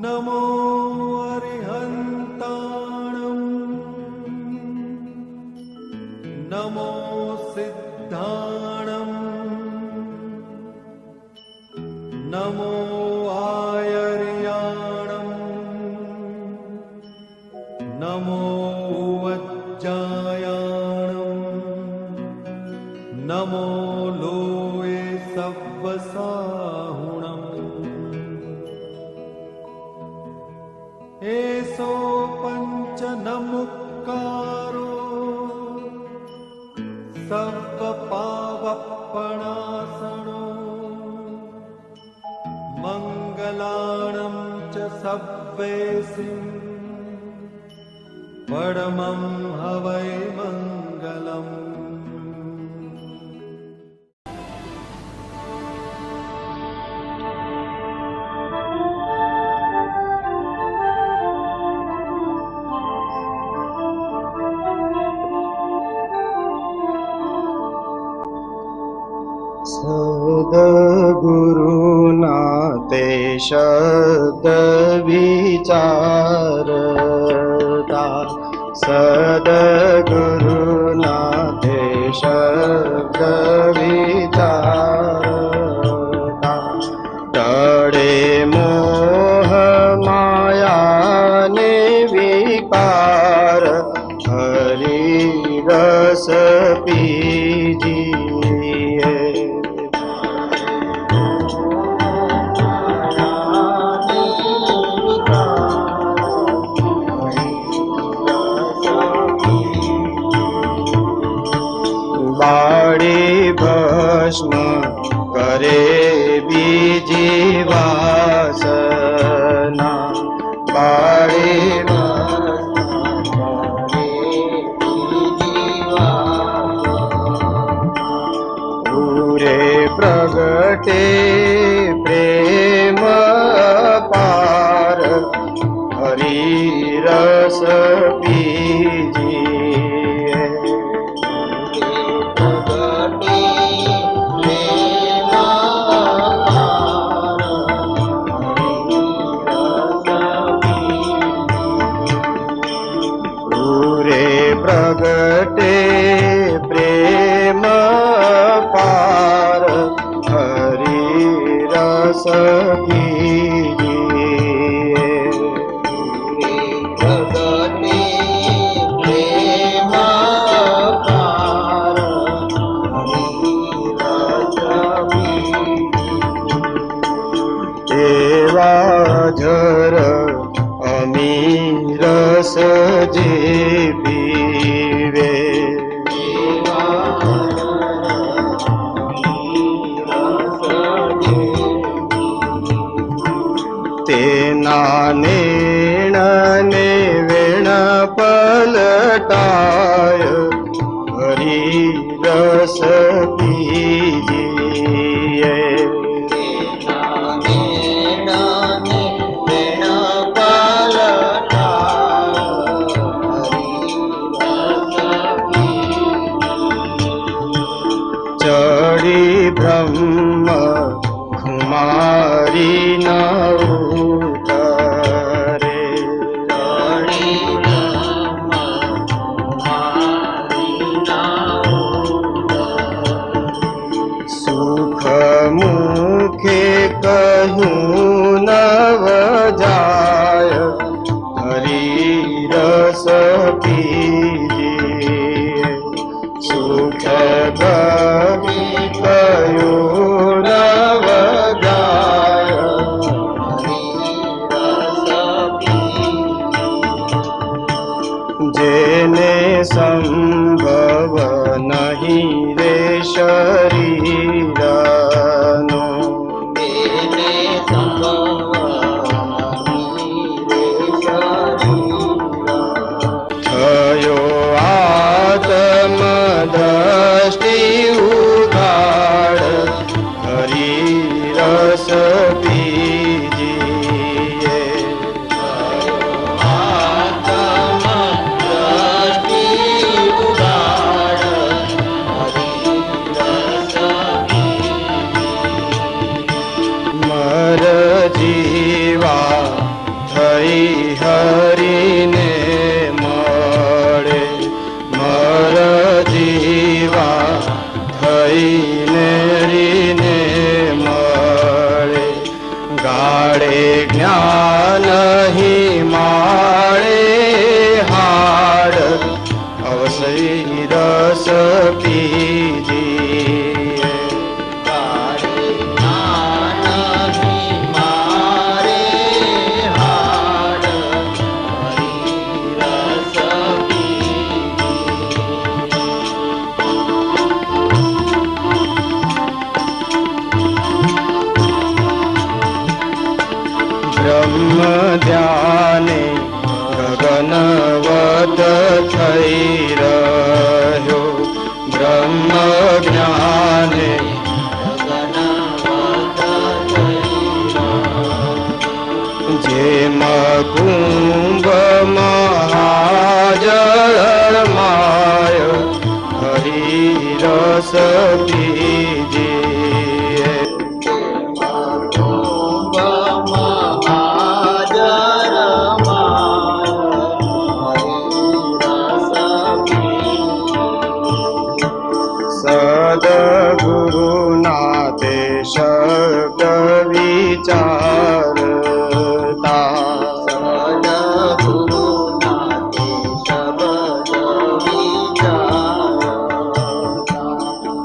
नमो अरिहन्ताणं नमो सिद्धाणं नमो आयर्याणं नमो वज्जायाणं नमो लोये सव्वसाहुणम् एसो पंच नमुक्कारो सर्वपावपणासनो मंगलाणं च सव्वेसिं परमं हवै मंगलम्। सद्गुरुनाथे शब्द विचारता, सद्गुरुनाथे शब्द विचारता, टळे मोह मायाने विकार, हरि रस पीजी बाड़ी भस्म करे बीजी वासना, बाड़ी भस्म करे बीजी वासना, पूरे प्रगटे प्रेम पार, हरि रस पीजी प्रगटे प्रेम पार, हरि रस कीजिए। प्रगटे प्रेम पार, हरि रस कीजिए। एवा झर अमीरस जे पीवे, तेना नेणने वेण पलटाय, हरि रस पीजिए। चढ़ी ब्रह्म कुमारी न उतरे, चढ़ी ब्रह्म कुमारी न उतरे, सुख मुखे कहूँ नव जाय, हरि रस पीजिए। सुख गति कयो नव जाय, हरि रस पीजिए। जेने संभव नहीं रे शरीरनो, जेने संभव नहीं रे शरीरनो, थयो आत्म दृष्टि उगाड़, हरि रस पीजिए। आत्म दृष्टि उगाड़, પીજીએ. તારે નાની મારે હાડ હરી રસ બ્રહ્મ ધ્યાને ગગનવત થઈ રહ્યો, બ્રહ્મ જ્ઞાને જેમ કુંભ મહાજળમાય હરી રસ પીજીએ. સદગુરુના તે શબ્દ વિચારતા,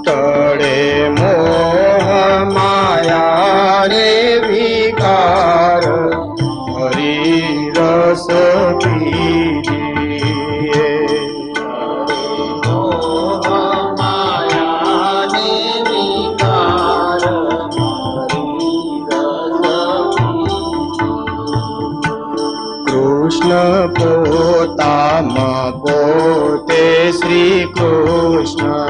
તળે મોહ માયાને વિકાર હરી રસ પીજીએ. કૃષ્ણ પોતામાં પોતે શ્રી કૃષ્ણમાં,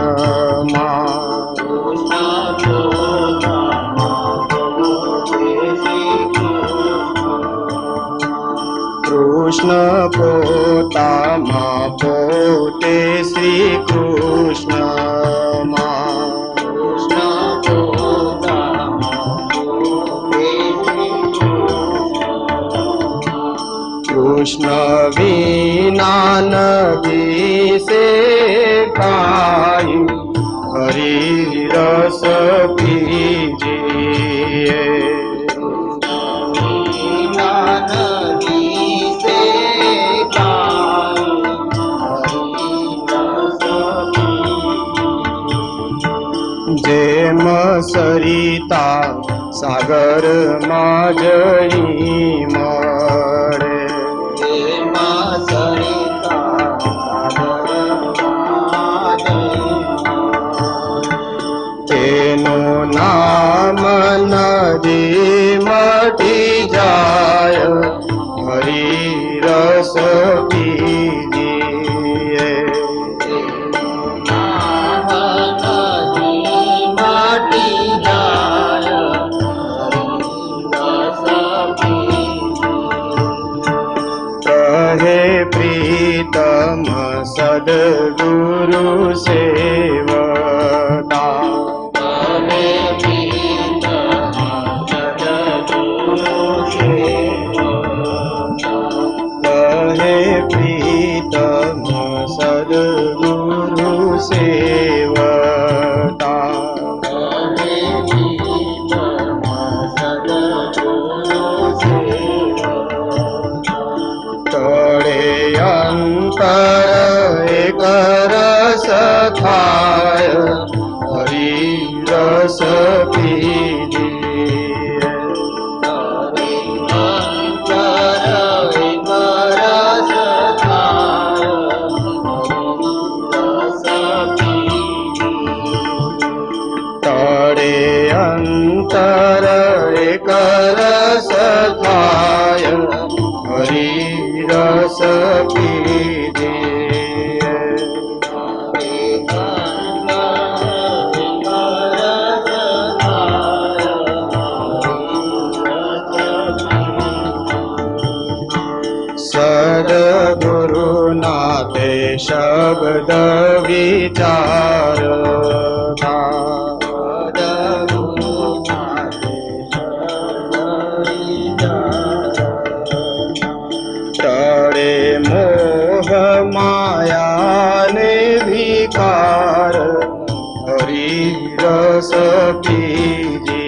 કૃષ્ણ પોતામાં પોતે શ્રી કૃષ્ણમાં, કૃષ્ણ વિના નદી સે કાઈ હરી રસ પીજીએ. જેમ સરિતા સાગરમાં જઈ મળે, તેનું નામ નદી મટી જાય હરી રસ પીજીએ. કહે પ્રીતમ સદગુરુ સેવકા, કહે પ્રીતમ સદગુરુ સેવકા, તળે અંતર એક રસ થાય હરી રસ પીજીએ. તળે અંતર એક રસ થાય હરી રસ પીજીએ. સદગુરુના તે શબ્દ વિચારતા, તળે મોહ માયાને વિકાર હરી રસ પીજીએ.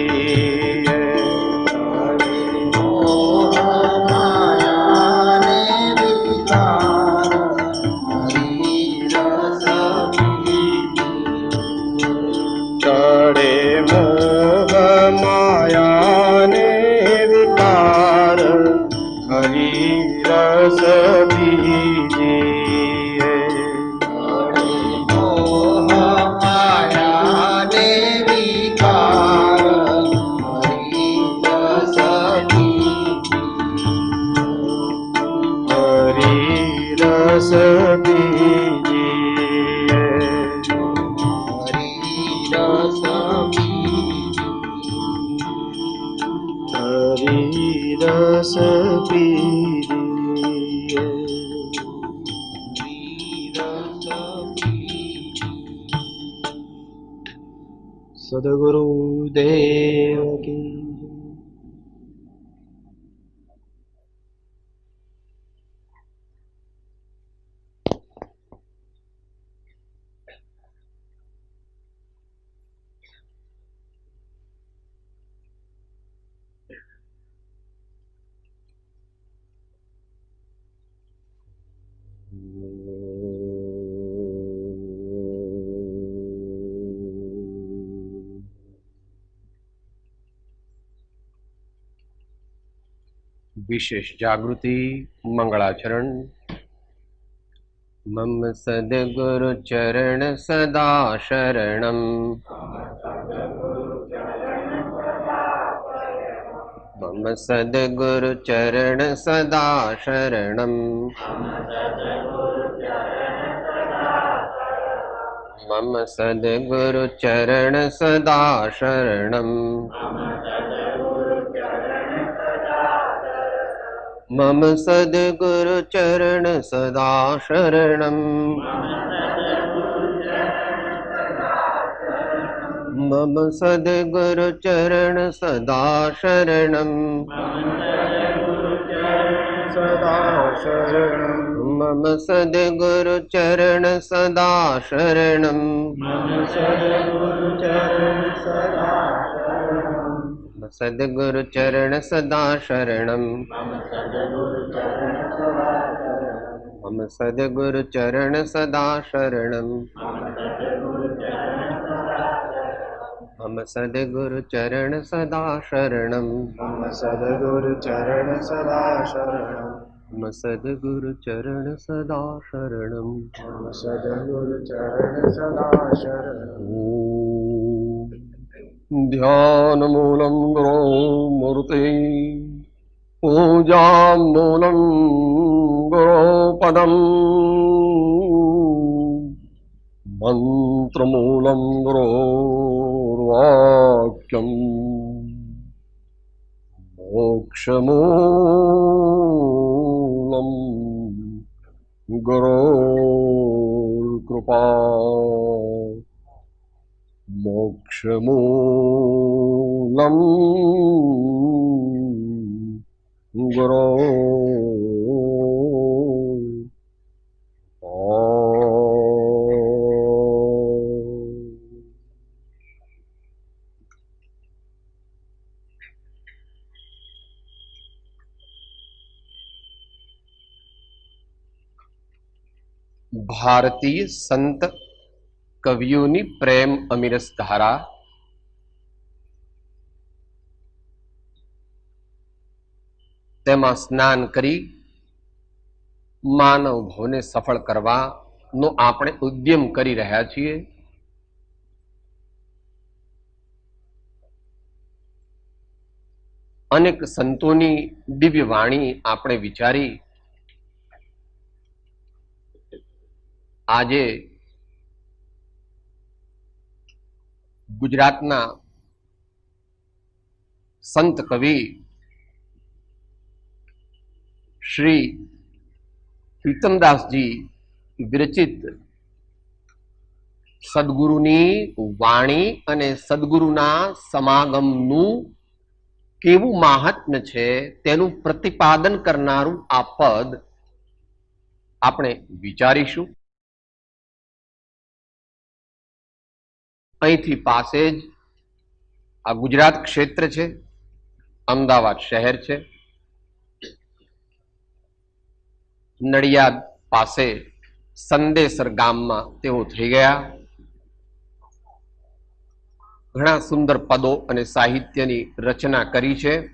રસ પીએ. સદગુરુ દેવ કી. विशेष जागृति मंगलाचरण. मम सद्गुरु चरण सदा शरणम. मम सद्गुरु चरण सदा शरणम. मम सद्गुरु चरण सदा शरणम. मम सद्गुरु चरण सदा शरणम. मम सद्गुरु चरण सदा शरणम. સદા શરણમ. मम सद्गुरु चरण सदा शरणम. મમ સદગુરુ ચરણ સદા શરણમ. सद्गुरु चरण सदा शरणम. मम सद्गुरु चरण सदा शरणम. मम सद्गुरु चरण सदा शरणम. મમ સદગુરુ ચરણ સદા શરણમ. मम सद्गुरु चरण सदा शरणम. મમ સદગુરુ ચરણ સદા શરણમ. ध्यान मूलम गुरो मूर्ति पूजा मूलम गुरो पदम मंत्र मूलम गुरोर्वाक्यम मोक्ष मूलम गुरोर्कृपा मोक्षमूलं गुरो. ભારતીય સંત કવિઓની પ્રેમ અમીરસ ધારા તેમાં સ્નાન કરી માનવ ભાવને સફળ કરવાનો આપણે ઉદ્યમ કરી રહ્યા છીએ. અનેક સંતોની દિવ્ય વાણી આપણે વિચારી આજે ગુજરાતના સંત કવિ શ્રી પ્રીતમદાસજી વિરચિત સદગુરુની વાણી અને સદગુરુના સમાગમનું કેવું મહાત્મ્ય છે તેનું પ્રતિપાદન કરનારું આ પદ આપણે વિચારીશું. અહીંથી પાસે જ આ ગુજરાત ક્ષેત્ર છે, અમદાવાદ શહેર છે. નડિયાદ પાસે સંદેસર ગામમાં તેઓ થઈ ગયા. ઘણા સુંદર પદો અને સાહિત્યની રચના કરી છે.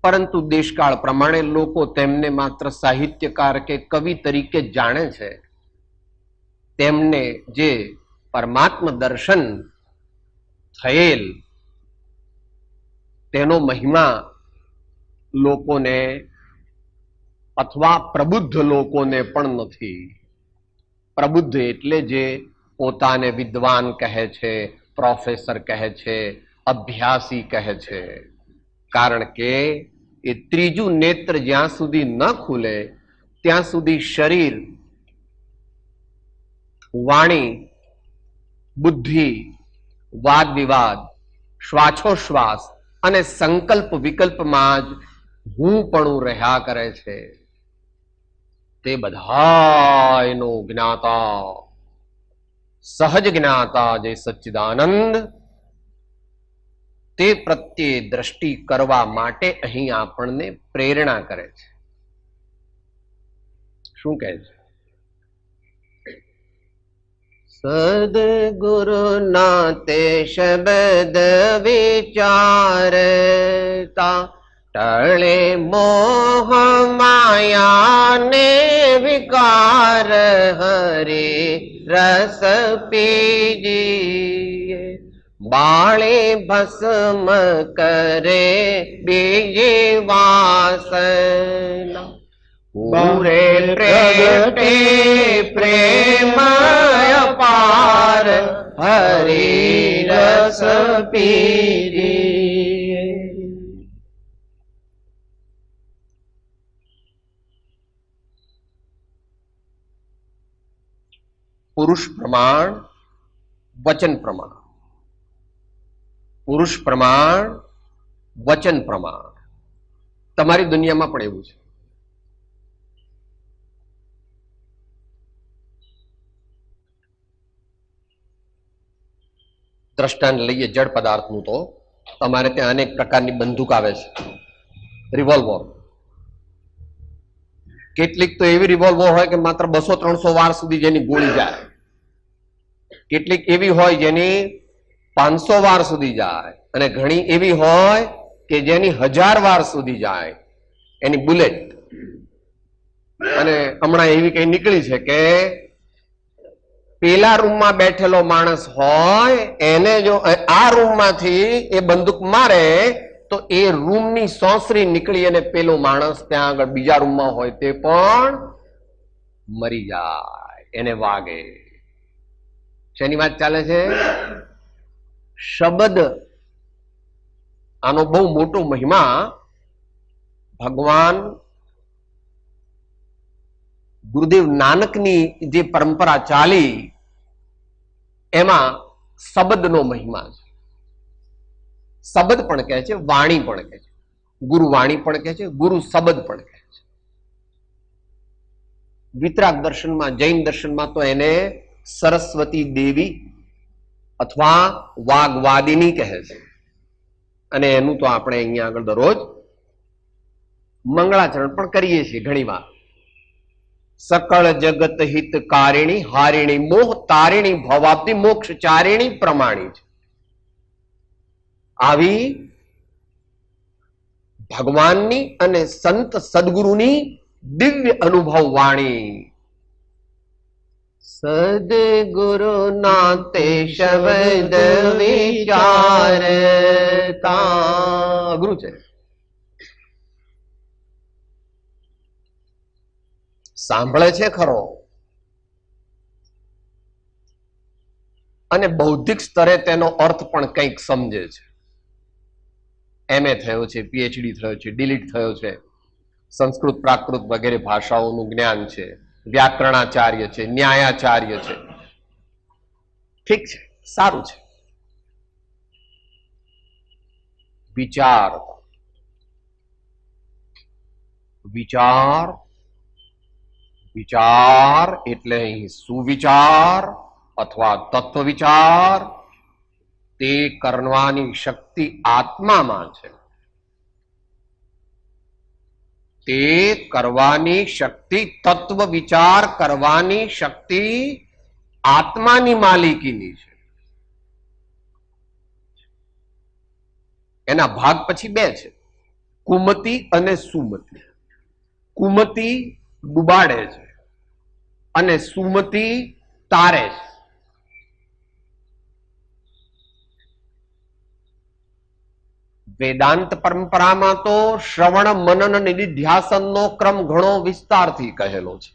પરંતુ દેશકાળ પ્રમાણે લોકો તેમને માત્ર સાહિત્યકાર કે કવિ તરીકે જાણે છે. તેમને જે પરમાત્મ દર્શન થયેલ તેનો મહિમા લોકોને અથવા પ્રબુદ્ધ લોકોને પણ નથી. પ્રબુદ્ધ એટલે જે પોતાને વિદ્વાન કહે છે, પ્રોફેસર કહે છે અભ્યાસી કહે છે. કારણ કે એ ત્રીજું નેત્ર જ્યાં સુધી ન ખુલે ત્યાં સુધી શરીર, વાણી, બુદ્ધિ, વાદ વિવાદ, શ્વાસોશ્વાસ અને સંકલ્પ વિકલ્પમાં જ હુંપણું રહ્યા કરે છે. તે બધાયનો જ્ઞાતા, સહજ જ્ઞાતા જે સચ્ચિદાનંદ, તે પ્રત્યે દ્રષ્ટિ કરવા માટે અહીં આપણને પ્રેરણા કરે છે. શું કહે છે? સદગુરુ નાતે શબ્દ વિચારતા ટળે મોહ માયાને વિકાર હરે રસ પીજીએ બાળે ભસ્મ કરે બીજી વાસના પૂરે પ્રગટે પ્રેમ અપાર હરિ રસ પીજીએ. પુરુષ પ્રમાણ, વચન પ્રમાણ. પુરુષ પ્રમાણ, વચન પ્રમાણ. તમારી દુનિયામાં પણ એવું છે. દ્રષ્ટાંત લઈએ જડ પદાર્થનું તો તમારે ત્યાં અનેક પ્રકારની બંદૂક આવે છે, રિવોલ્વર. કેટલીક તો એવી રિવોલ્વર હોય કે માત્ર 200-300 વાર સુધી જેની ગોળી જાય. કેટલીક એવી હોય જેની 500 વાર સુધી જાય, અને ઘણી એવી હોય કે જેની 1000 વાર સુધી જાય, એની બુલેટ. અને હમણાં એવી કઈ નીકળી છે કે પેલા રૂમમાં બેઠેલો માણસ હોય એને જો આ રૂમમાંથી એ બંદૂક મારે તો એ રૂમની સોંસરી નીકળી અને પેલો માણસ ત્યાં આગળ બીજા રૂમમાં હોય તે પણ મરી જાય, એને વાગે. શેની વાત ચાલે છે? શબ્દ. આનો બહુ મોટો મહિમા ભગવાન ગુરુદેવ નાનકની જે પરંપરા ચાલી એમાં શબ્દનો મહિમા છે. શબ્દ પણ કહે છે, વાણી પણ કહે છે, ગુરુ વાણી પણ કહે છે, ગુરુ શબ્દ પણ કહે છે. વિતરાગ દર્શનમાં, જૈન દર્શનમાં તો એને સરસ્વતી દેવી અથવા વાગવાદિની કહે છે. અને એનું તો આપણે અહીંયા આગળ દરરોજ મંગળાચરણ પણ કરીએ છીએ ઘણી વાર. સકળ જગત હિત કારિણી હારિણી મોહ તારિણી ભવાબ્ધિ મોક્ષ ચારિણી પ્રમાણી છે. આવી ભગવાનની અને સંત સદગુરુની દિવ્ય અનુભવ વાણી. સદગુરુ નાતે શબ્દ વિચારતા. અઘરું છે. સાંભળે છે ખરો, અને બૌદ્ધિક સ્તરે તેનો અર્થ પણ કંઈક સમજે છે. MA થયો છે, PhD થયો છે, ડીલીટ થયો છે, સંસ્કૃત પ્રાકૃત વગેરે ભાષાઓનું જ્ઞાન છે, વ્યાકરણાચાર્ય છે, ન્યાયાચાર્ય છે. ઠીક છે, સારું છે. વિચાર, વિચાર, વિચાર એટલે અહીં સુવિચાર અથવા તત્વ વિચાર, તે કરવાની શક્તિ આત્મામાં છે. તે કરવાની શક્તિ, તત્વ વિચાર કરવાની શક્તિ આત્માની માલિકીની છે. એના ભાગ પછી બે છે, કુમતિ અને સુમતિ. કુમતિ ડુબાડે છે અને સુમતિ તારે છે. વેદાંત પરંપરામાં તો શ્રવણ મનન નિધિધ્યાસનનો ક્રમ ઘણો વિસ્તારથી કહેલો છે.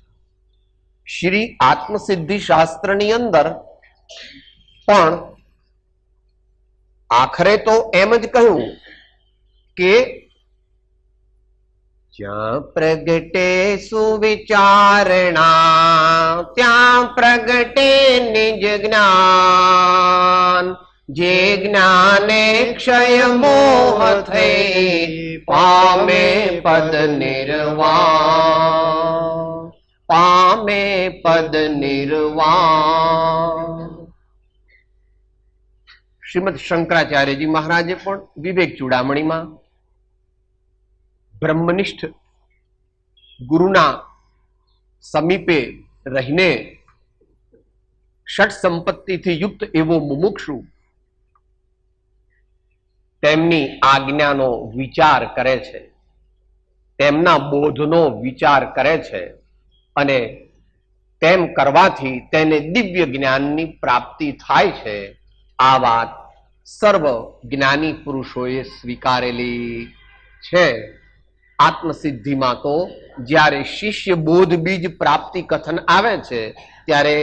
શ્રી આત્મસિદ્ધિ શાસ્ત્રની અંદર પણ આખરે તો એમ જ કહ્યું કે જ્યાં પ્રગટે સુવિચારણા ત્યાં પ્રગટે નિજ જ્ઞાન, જે જ્ઞાને ક્ષય મોહ થઈ પામે પદ નિર્વાણ, પામે પદ નિર્વાણ. શ્રીમદ શંકરાચાર્યજી મહારાજે પણ વિવેક ચૂડામણીમાં બ્રહ્મનિષ્ઠ ગુરુના સમીપે રહીને ષટ સંપત્તિથી યુક્ત એવો મુમુક્ષુ તેમની આજ્ઞાનો વિચાર કરે છે, તેમના બોધનો વિચાર કરે છે અને તેમ કરવાથી તેને દિવ્ય જ્ઞાનની પ્રાપ્તિ થાય છે. આ વાત સર્વ જ્ઞાની પુરુષોએ સ્વીકારેલી છે. આત્મસિદ્ધિમાં તો જ્યારે શિષ્ય બોધ બીજ પ્રાપ્તિ કથન આવે છે ત્યારે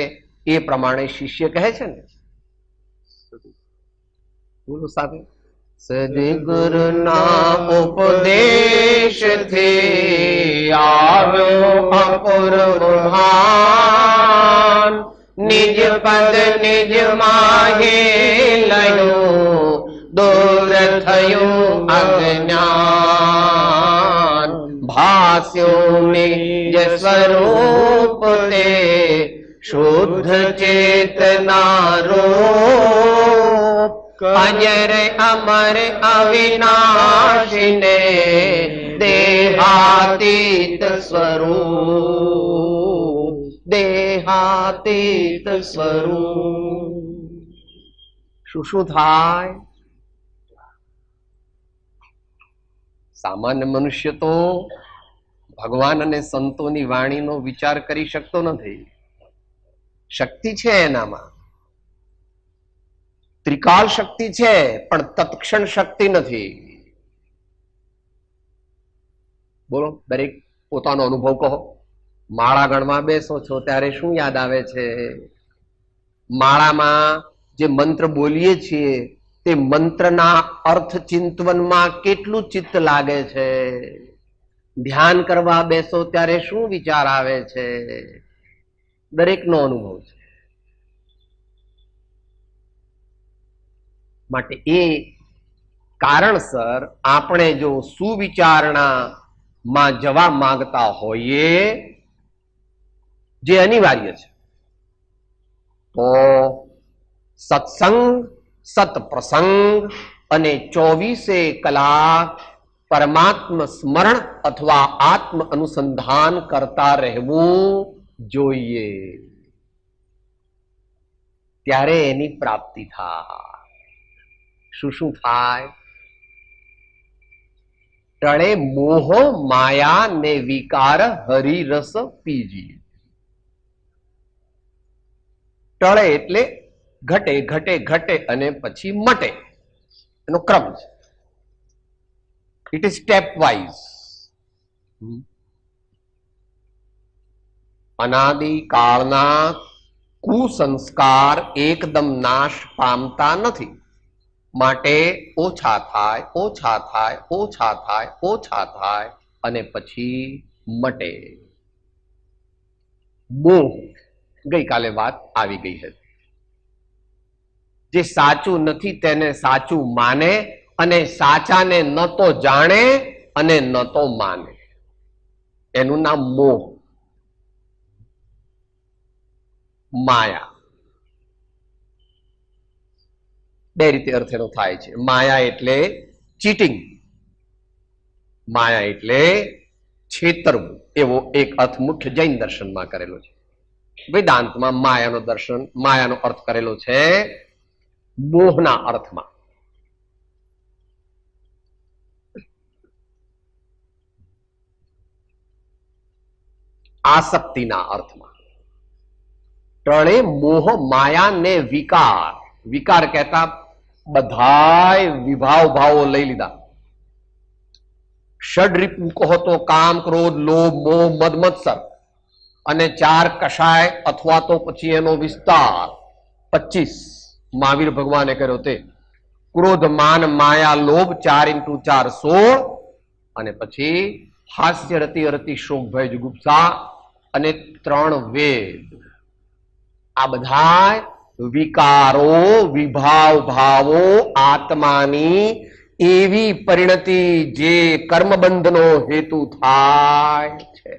એ પ્રમાણે શિષ્ય કહે છે ને, બોલો સાથે, સદગુરુના ઉપદેશથી આવ્યો અપૂર્વ ભાન, નિજ પદ નિજ માહે લયો દૂર થયું અજ્ઞાન, ભાસ્યું નિજ સ્વરૂપ તે શુદ્ધ ચેતના રૂપ, અજર અમર અવિનાશીને દેહાતીત સ્વરૂપ, દેહાતીત સ્વરૂપ. શું થાય? સામાન્ય મનુષ્ય તો ભગવાન અને સંતોની વાણીનો વિચાર કરી શકતો નથી. શક્તિ છે એનામાં, ત્રિકાલ શક્તિ છે, પણ તત્ક્ષણ શક્તિ નથી. બોલો, દરેક પોતાનો અનુભવ કહો. માળા ગણવા બેસો છો ત્યારે શું યાદ આવે છે? માળામાં જે મંત્ર બોલીએ છીએ તે મંત્રના અર્થ ચિંતવનમાં કેટલું ચિત્ત લાગે છે? ધ્યાન કરવા બેસો ત્યારે શું વિચાર આવે છે? દરેકનો અનુભવ છે. માટે એ કારણસર આપણે જો સુવિચારણામાં જવા માંગતા હોઈએ, જે અનિવાર્ય છે, તો સત્સંગ, સત્પ્રસંગ અને 24 કલાક પરમાત્મ સ્મરણ અથવા આત્મ અનુસંધાન કરતા રહેવું જોઈએ. ત્યારે એની પ્રાપ્તિ થાય. શું થાય? ટળે મોહ માયા ને વિકાર હરિરસ પીજી. ટળે એટલે ઘટે ઘટે ઘટે અને પછી મટે, એનો ક્રમ છે. It is step wise. અનાદિ કાળના કુસંસ્કાર એકદમ નાશ પામતા નથી. માટે ઓછા થાય, ઓછા થાય, ઓછા થાય, ઓછા થાય અને પછી મટે. મોહ, ગઈકાલે વાત આવી ગઈ હતી. જે સાચું નથી તેને સાચું માને અને સાચાને ન તો જાણે અને ન તો માને, એનું નામ મોહ. માયા બે રીતે અર્થ એનો થાય છે. માયા એટલે ચીટિંગ, માયા એટલે છેતરવું, એવો એક અર્થ મુખ્ય જૈન દર્શનમાં કરેલો છે. વેદાંતમાં માયાનો અર્થ કરેલો છે મોહના અર્થમાં. આસક્તિના અર્થમાં. ટળે મોહ માયા ને વિકાર. વિકાર કહેતા બધાય વિભાવ ભાવો લઈ લીધા. ષડરીપુ કહો તો કામ, ક્રોધ, લોભ, મોહ, મદ, મત્સર, અને 4 કષાય અથવા તો પછી એનો વિસ્તાર 25 મહાવીર ભગવાને કર્યો તે. ક્રોધ માન માયા લોભ 4 × 4 16 અને પછી હાસ્ય રતિ અરતિ શોક ભય જુગુપ્સા અને 3 વેદ. આ બધા વિકારો વિભાવ ભાવો આત્માની એવી પરિણતિ જે કર્મબંધનો હેતુ થાય છે.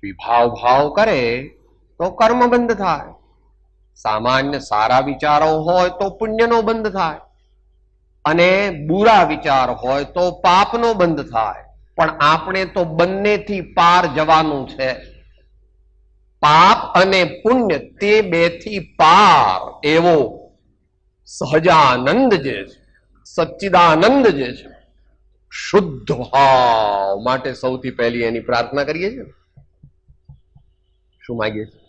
વિભાવ ભાવ કરે તો કર્મબંધ થાય. સામાન્ય સારા વિચારો હોય તો પુણ્યનો બંધ થાય અને બુરા વિચાર હોય તો પાપનો બંધ થાય. પણ આપણે તો બંનેથી પાર જવાનું છે. પાપ અને પુણ્ય તે બેથી પાર એવો સહજાનંદ જે છે, સચ્ચિદાનંદ જે છે, શુદ્ધ ભાવ માટે સૌથી પહેલી એની પ્રાર્થના કરીએ છીએ. શું માંગીએ છીએ?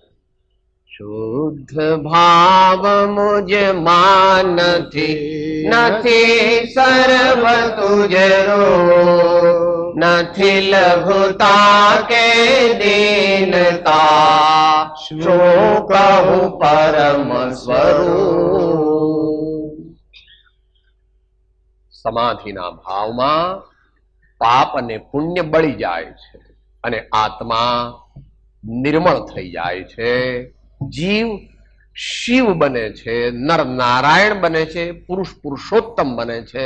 શુદ્ધ ભાવ મુજ માનથી નથી સર્વ તુજરો, નથી લઘુતા કે દીનતા, શું કહું પરમ સ્વરૂપ. સમાધિના ભાવમાં પાપ અને પુણ્ય બળી જાય છે અને આત્મા નિર્મળ થઈ જાય છે. જીવ શિવ બને છે, નર નારાયણ બને છે, પુરુષ પુરુષોત્તમ બને છે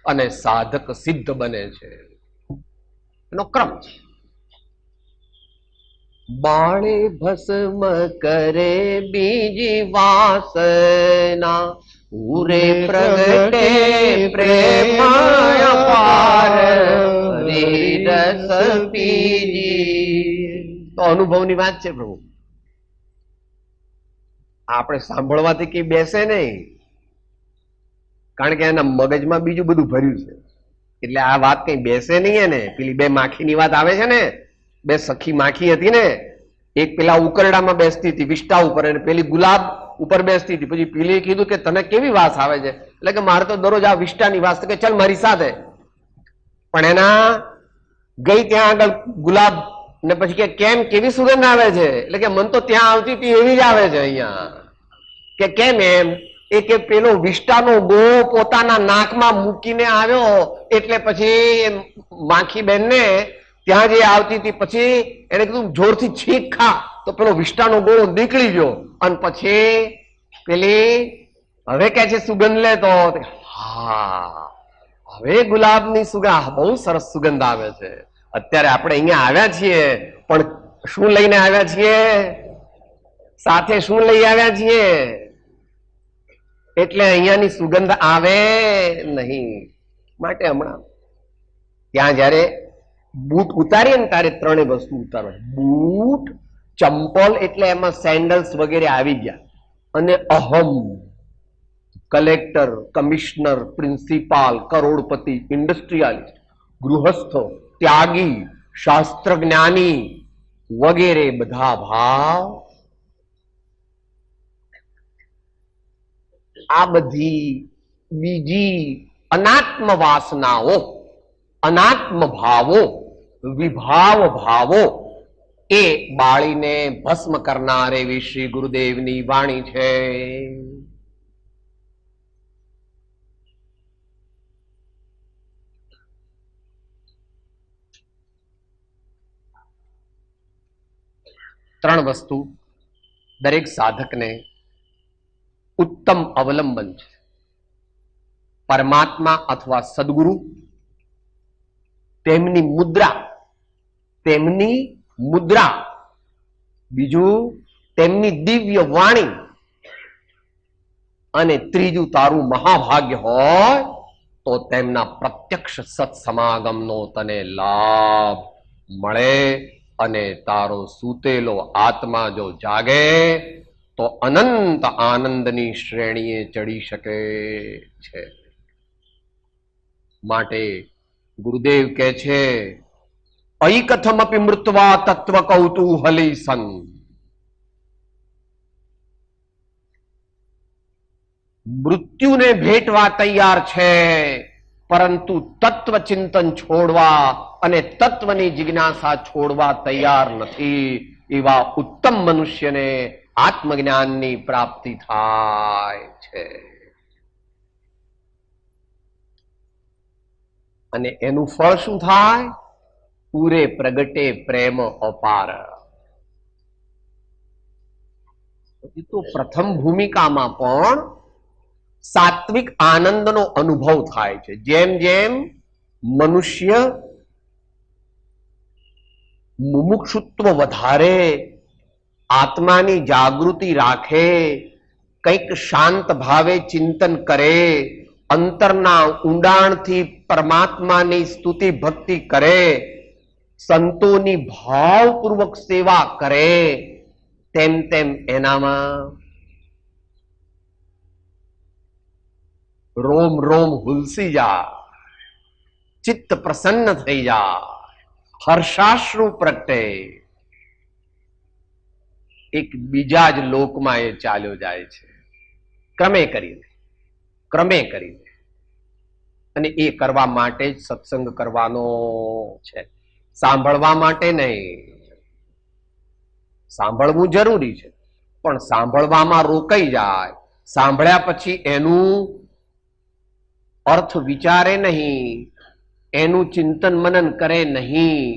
અને સાધક સિદ્ધ બને છે. એનો ક્રમ છે. બાળે ભસ્મ કરે બીજી વાસના, ઉરે પ્રગટે પ્રેમ અપાર, રસ પીજી. તો અનુભવની વાત છે પ્રભુ. આપણે સાંભળવાથી કઈ બેસે નહીં, કારણ કે એના મગજમાં બીજું બધું ભર્યું છે. એટલે આ વાત કઈ બેસે નહીં. એને પેલી 2 માખીની વાત આવે છે ને, 2 સખી માખી હતી ને, એક પેલા ઉકરડામાં બેસતી હતી વિષ્ટા ઉપર, અને પેલી ગુલાબ ઉપર બેસતી હતી. પછી પેલી કીધું કે તને કેવી વાસ આવે છે? એટલે કે મારે તો દરરોજ આ વિષ્ટાની વાસ. કે ચાલ મારી સાથે. પણ એના ગઈ ત્યાં આગળ ગુલાબ ને પછી કે કેમ કેવી સુગંધ આવે છે? એટલે કે મન તો ત્યાં આવતી હતી એવી જ આવે છે અહીંયા. કે કેમ એમ? એ કે પેલો વિષ્ટાનો ગો પોતાના નાકમાં મૂકીને આવ્યો એટલે પછી માખી બેનને ત્યાં જે આવતી હતી પછી એને કીધું જોરથી છીંક ખા, તો પેલો વિષ્ટાનો ગોળો નીકળી ગયો. અને પછી પેલી હવે કે છે સુગંધ લે, તો હા હવે ગુલાબની સુગંધ, બહુ સરસ સુગંધ આવે છે. અત્યારે આપણે અહીંયા આવ્યા છીએ, પણ શું લઈને આવ્યા છીએ? સાથે શું લઈ આવ્યા છીએ? એટલે અહીંયાની સુગંધ આવે નહીં. માટે હમણાં ત્યાં જયારે બૂટ ઉતારીએ ને ત્યારે 3 વસ્તુ ઉતારવા. બૂટ, ચંપલ એટલે એમાં સેન્ડલ્સ વગેરે આવી ગયા. અને અહમ, કલેક્ટર, કમિશનર, પ્રિન્સિપાલ, કરોડપતિ, ઇન્ડસ્ટ્રીયાલિસ્ટ, ગૃહસ્થ, ત્યાગી, શાસ્ત્ર જ્ઞાની વગેરે બધા ભાવ. આ બધી બીજી અનાત્મ વાસનાઓ, અનાત્મ ભાવો, વિભાવ ભાવો એ બાળીને ભસ્મ કરનાર એવી શ્રી ગુરુદેવની વાણી છે. ત્રણ વસ્તુ દરેક સાધકને ઉત્તમ અવલંબન છે. પરમાત્મા અથવા સદગુરુ, તેમની મુદ્રા, બીજું તેમની દિવ્ય વાણી, અને ત્રીજું તારું મહાભાગ્ય હોય તો તેમના પ્રત્યક્ષ સત્સમાગમનો તને લાભ મળે. અને તારો સૂતેલો આત્મા જો જાગે તો અનંત આનંદની શ્રેણીએ ચડી શકે છે. માટે ગુરુદેવ કહે છે, ઐકથમપી મૃત્વા તત્વ કૌતૂહલી સન. મૃત્યુને ભેટવા તૈયાર છે પરંતુ તત્વ ચિંતન છોડવા અને તત્વની જિજ્ઞાસા છોડવા તૈયાર નથી એવા ઉત્તમ મનુષ્યને આત્મજ્ઞાનની પ્રાપ્તિ થાય છે. અને એનું ફળ શું થાય? પૂરે પ્રગટે પ્રેમ અપાર. તો પ્રથમ ભૂમિકામાં પણ સાત્વિક આનંદનો અનુભવ થાય છે. જેમ જેમ મનુષ્ય મુમુક્ષુત્વ વધારે, આત્માની જાગૃતિ રાખે, કંઈક શાંત ભાવે ચિંતન કરે, અંતરના ઊંડાણથી પરમાત્માની સ્તુતિ ભક્તિ કરે, સંતોની ભાવપૂર્વક સેવા કરે, તેમ તેમ એનામાં રોમ રોમ હુલસી જાય, ચિત્ત પ્રસન્ન થઈ જાય, હર્ષાશ્રુ પ્રગટે, એક બીજા જ લોકમાં એ ચાલ્યો જાય છે, ક્રમે કરીને. અને એ કરવા માટે જ સત્સંગ કરવાનો છે, સાંભળવા માટે નહીં. સાંભળવું જરૂરી છે, પણ સાંભળવામાં રોકાઈ જાય, સાંભળ્યા પછી એનું અર્થ વિચારે નહીં, એનું ચિંતન મનન કરે નહીં,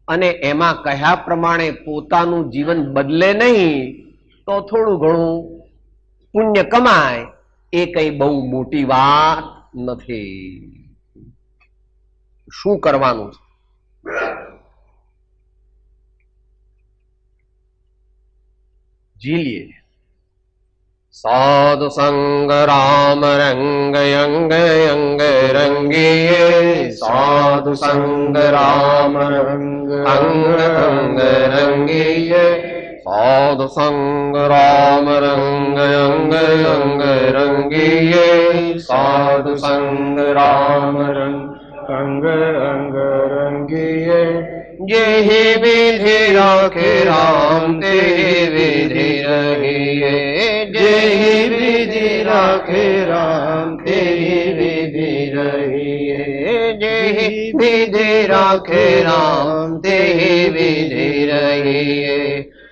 અને એમાં કહ્યા પ્રમાણે પોતાનું જીવન બદલે નહીં, તો થોડું ઘણું પુણ્ય કમાય એ કઈ બહુ મોટી વાત નથી. શું કરવાનું છે? જીલીએ. સાધુ સંગ રામ રંગ અંગ અંગ રંગીએ, સાધુ સંગ રામ રંગ અંગ અંગ રંગીએ, સાધુ સંગ રામ રંગ અંગ અંગ રંગીએ, સાધુ સંગ રામ રંગ અંગ અંગ રંગીએ. જેહી વિધિ રાખે રામ તેહી વિધિ રહીએ, જેહી વિધિ રાખે રામ તેહી વિધિ રહીએ, જેહી વિધિ રાખે રામ તેહી વિધિ રહીએ,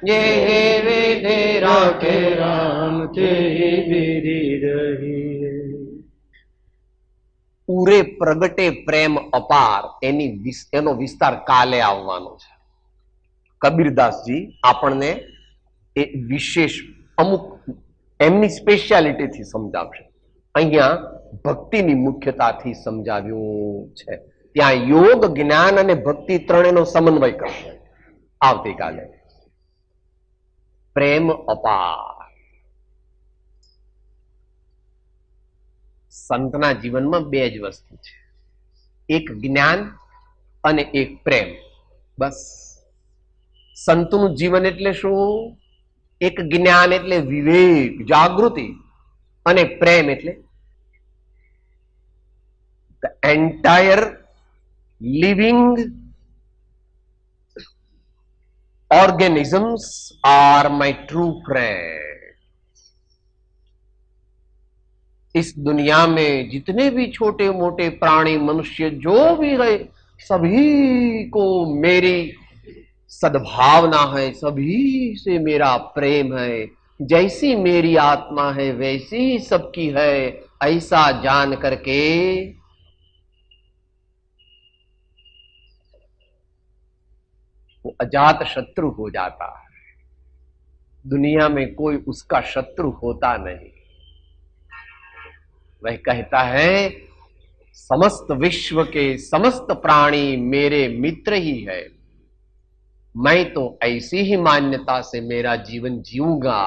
જેહી વિધિ રાખે રામ તેહી વિધિ રહીએ. પૂરે પ્રગટે પ્રેમ અપાર, એનો વિસ્તાર કાલે આવવાનો છે. કબીરદાસજી આપણને એ વિશેષ અમુક એમની સ્પેશિયાલિટીથી સમજાવશે. અહીંયા ભક્તિની મુખ્યતાથી સમજાવ્યું છે. ત્યાં યોગ, જ્ઞાન અને ભક્તિ ત્રણેયનો સમન્વય કરશે આવતીકાલે. પ્રેમ અપાર. સંતના જીવનમાં બે જ વસ્તુ છે, એક જ્ઞાન અને એક પ્રેમ. બસ. સંતનું જીવન એટલે શું? એક જ્ઞાન એટલે વિવેક, જાગૃતિ, અને પ્રેમ એટલે the entire living organisms are my true friend. इस दुनिया में जितने भी छोटे मोटे प्राणी मनुष्य जो भी है, सभी को मेरी सद्भावना है, सभी से मेरा प्रेम है. जैसी मेरी आत्मा है वैसी सबकी है, ऐसा जान करके वो अजात शत्रु हो जाता है. दुनिया में कोई उसका शत्रु होता नहीं. वह कहता है समस्त विश्व के समस्त प्राणी मेरे मित्र ही है. मैं तो ऐसी ही मान्यता से मेरा जीवन जीऊंगा.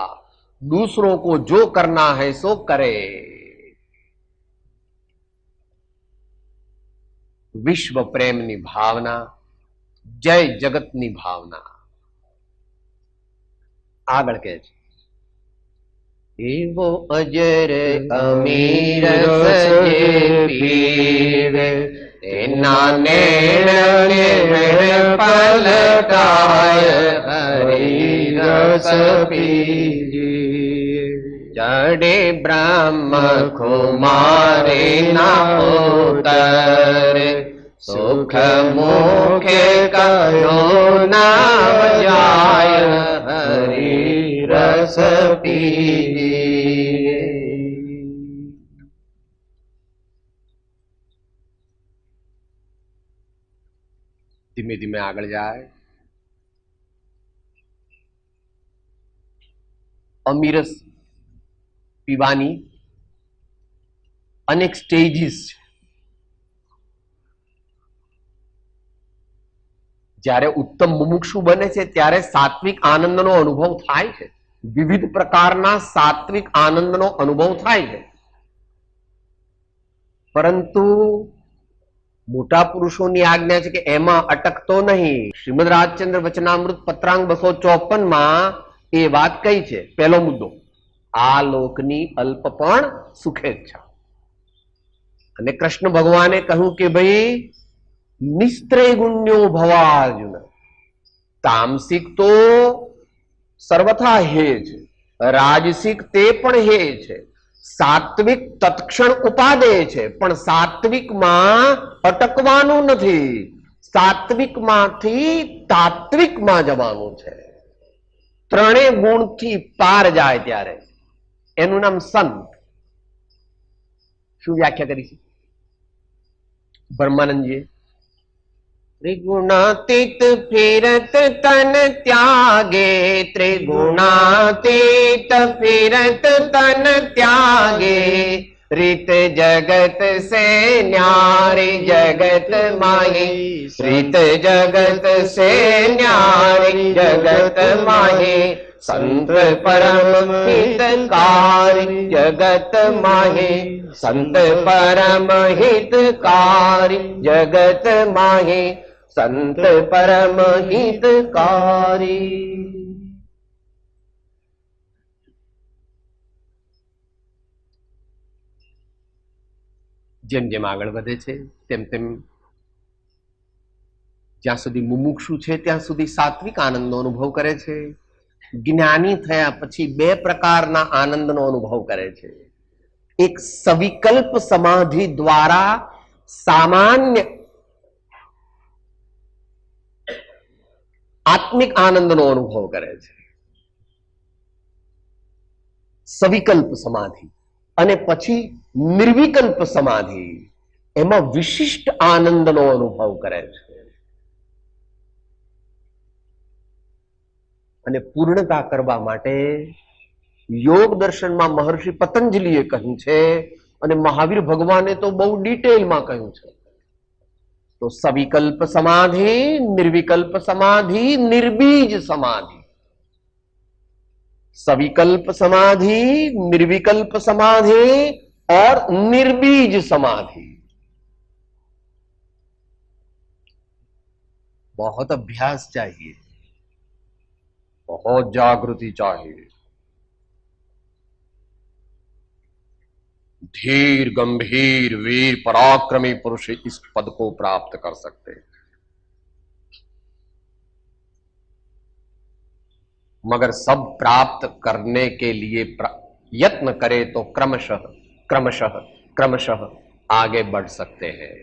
दूसरों को जो करना है सो करे. विश्व प्रेमनी भावना, जय जगतनी भावना. આગળ કહે છે, એવો અજર અમીર સજે પીવે, તેના નેણને પલટાય હરિ રસ પીજીએ. चढ़े ब्रह्म कुमारी ना उतर सुख मुखे कहो ना जाय हरि रस पीजिए। धीमे धीमे आगे जाए। अमीरस पीवानी अनेक स्टेजीस છે। જ્યારે ઉત્તમ મુમુક્ષુ બને છે ત્યારે સાત્વિક આનંદનો અનુભવ થાય છે, વિવિધ પ્રકારના સાત્વિક આનંદનો અનુભવ થાય છે, પરંતુ મોટા પુરુષોની આજ્ઞા છે કે એમાં અટકતો નહીં। શ્રીમદ રાજચંદ્ર વચનામૃત પત્રાંગ 254 માં એ વાત કઈ છે। પહેલો મુદ્દો, આ લોકની અલ્પ પણ સુખેચ્છા। અને કૃષ્ણ ભગવાને કહ્યું કે ભાઈ નિસ્ત્રૈગુણ્યો ભવાર્જુન, તામસિક તો સર્વથા હે છે, રાજસિક તે પણ હે છે, સાત્વિક તત્ક્ષણ ઉપાદે છે, પણ સાત્વિકમાં અટકવાનું નથી, સાત્વિકમાંથી તાત્વિકમાં જવાનું છે। ત્રણેય ગુણથી પાર જાય ત્યારે એનું નામ સંત। શું વ્યાખ્યા કરી છે બ્રહ્માનંદજીએ? त्रिगुणातीत फिरत तन त्यागे, त्रिगुणातीत फिरत तन त्यागे, रीत जगत से न्यारी जगत माही, रीत जगत से न्यारी जगत माही, संत परम हितकारी जगत माही, संत परम हितकारी जगत माही, संत परम हितकारी। જેમ જેમ આગળ વધે છે તેમ તેમ જ્યાં સુધી મુમુક્ષુ છે ત્યાં સુધી સાત્વિક આનંદનો અનુભવ કરે છે। જ્ઞાની થયા પછી બે પ્રકારના આનંદનો અનુભવ કરે છે। એક સવિકલ્પ સમાધિ દ્વારા સામાન્ય આત્મિક આનંદનો અનુભવ કરે છે, સવિકલ્પ સમાધિ। અને પછી નિર્વિકલ્પ સમાધિ, એમાં વિશિષ્ટ આનંદનો અનુભવ કરે છે। અને પૂર્ણતા કરવા માટે યોગ દર્શનમાં મહર્ષિ પતંજલિએ કહ્યું છે અને મહાવીર ભગવાને તો બહુ ડિટેલમાં કહ્યું છે। તો સવિકલ્પ સમાધિ, निर्विकल्प समाधि, निर्बीज समाधि। सविकल्प समाधि, निर्विकल्प समाधि और निर्बीज समाधि। बहुत अभ्यास चाहिए, बहुत जागृति चाहिए। धीर गंभीर वीर पराक्रमी पुरुष इस पद को प्राप्त कर सकते हैं, मगर सब प्राप्त करने के लिए यत्न करे तो क्रमशः क्रमशः क्रमशः आगे बढ़ सकते हैं।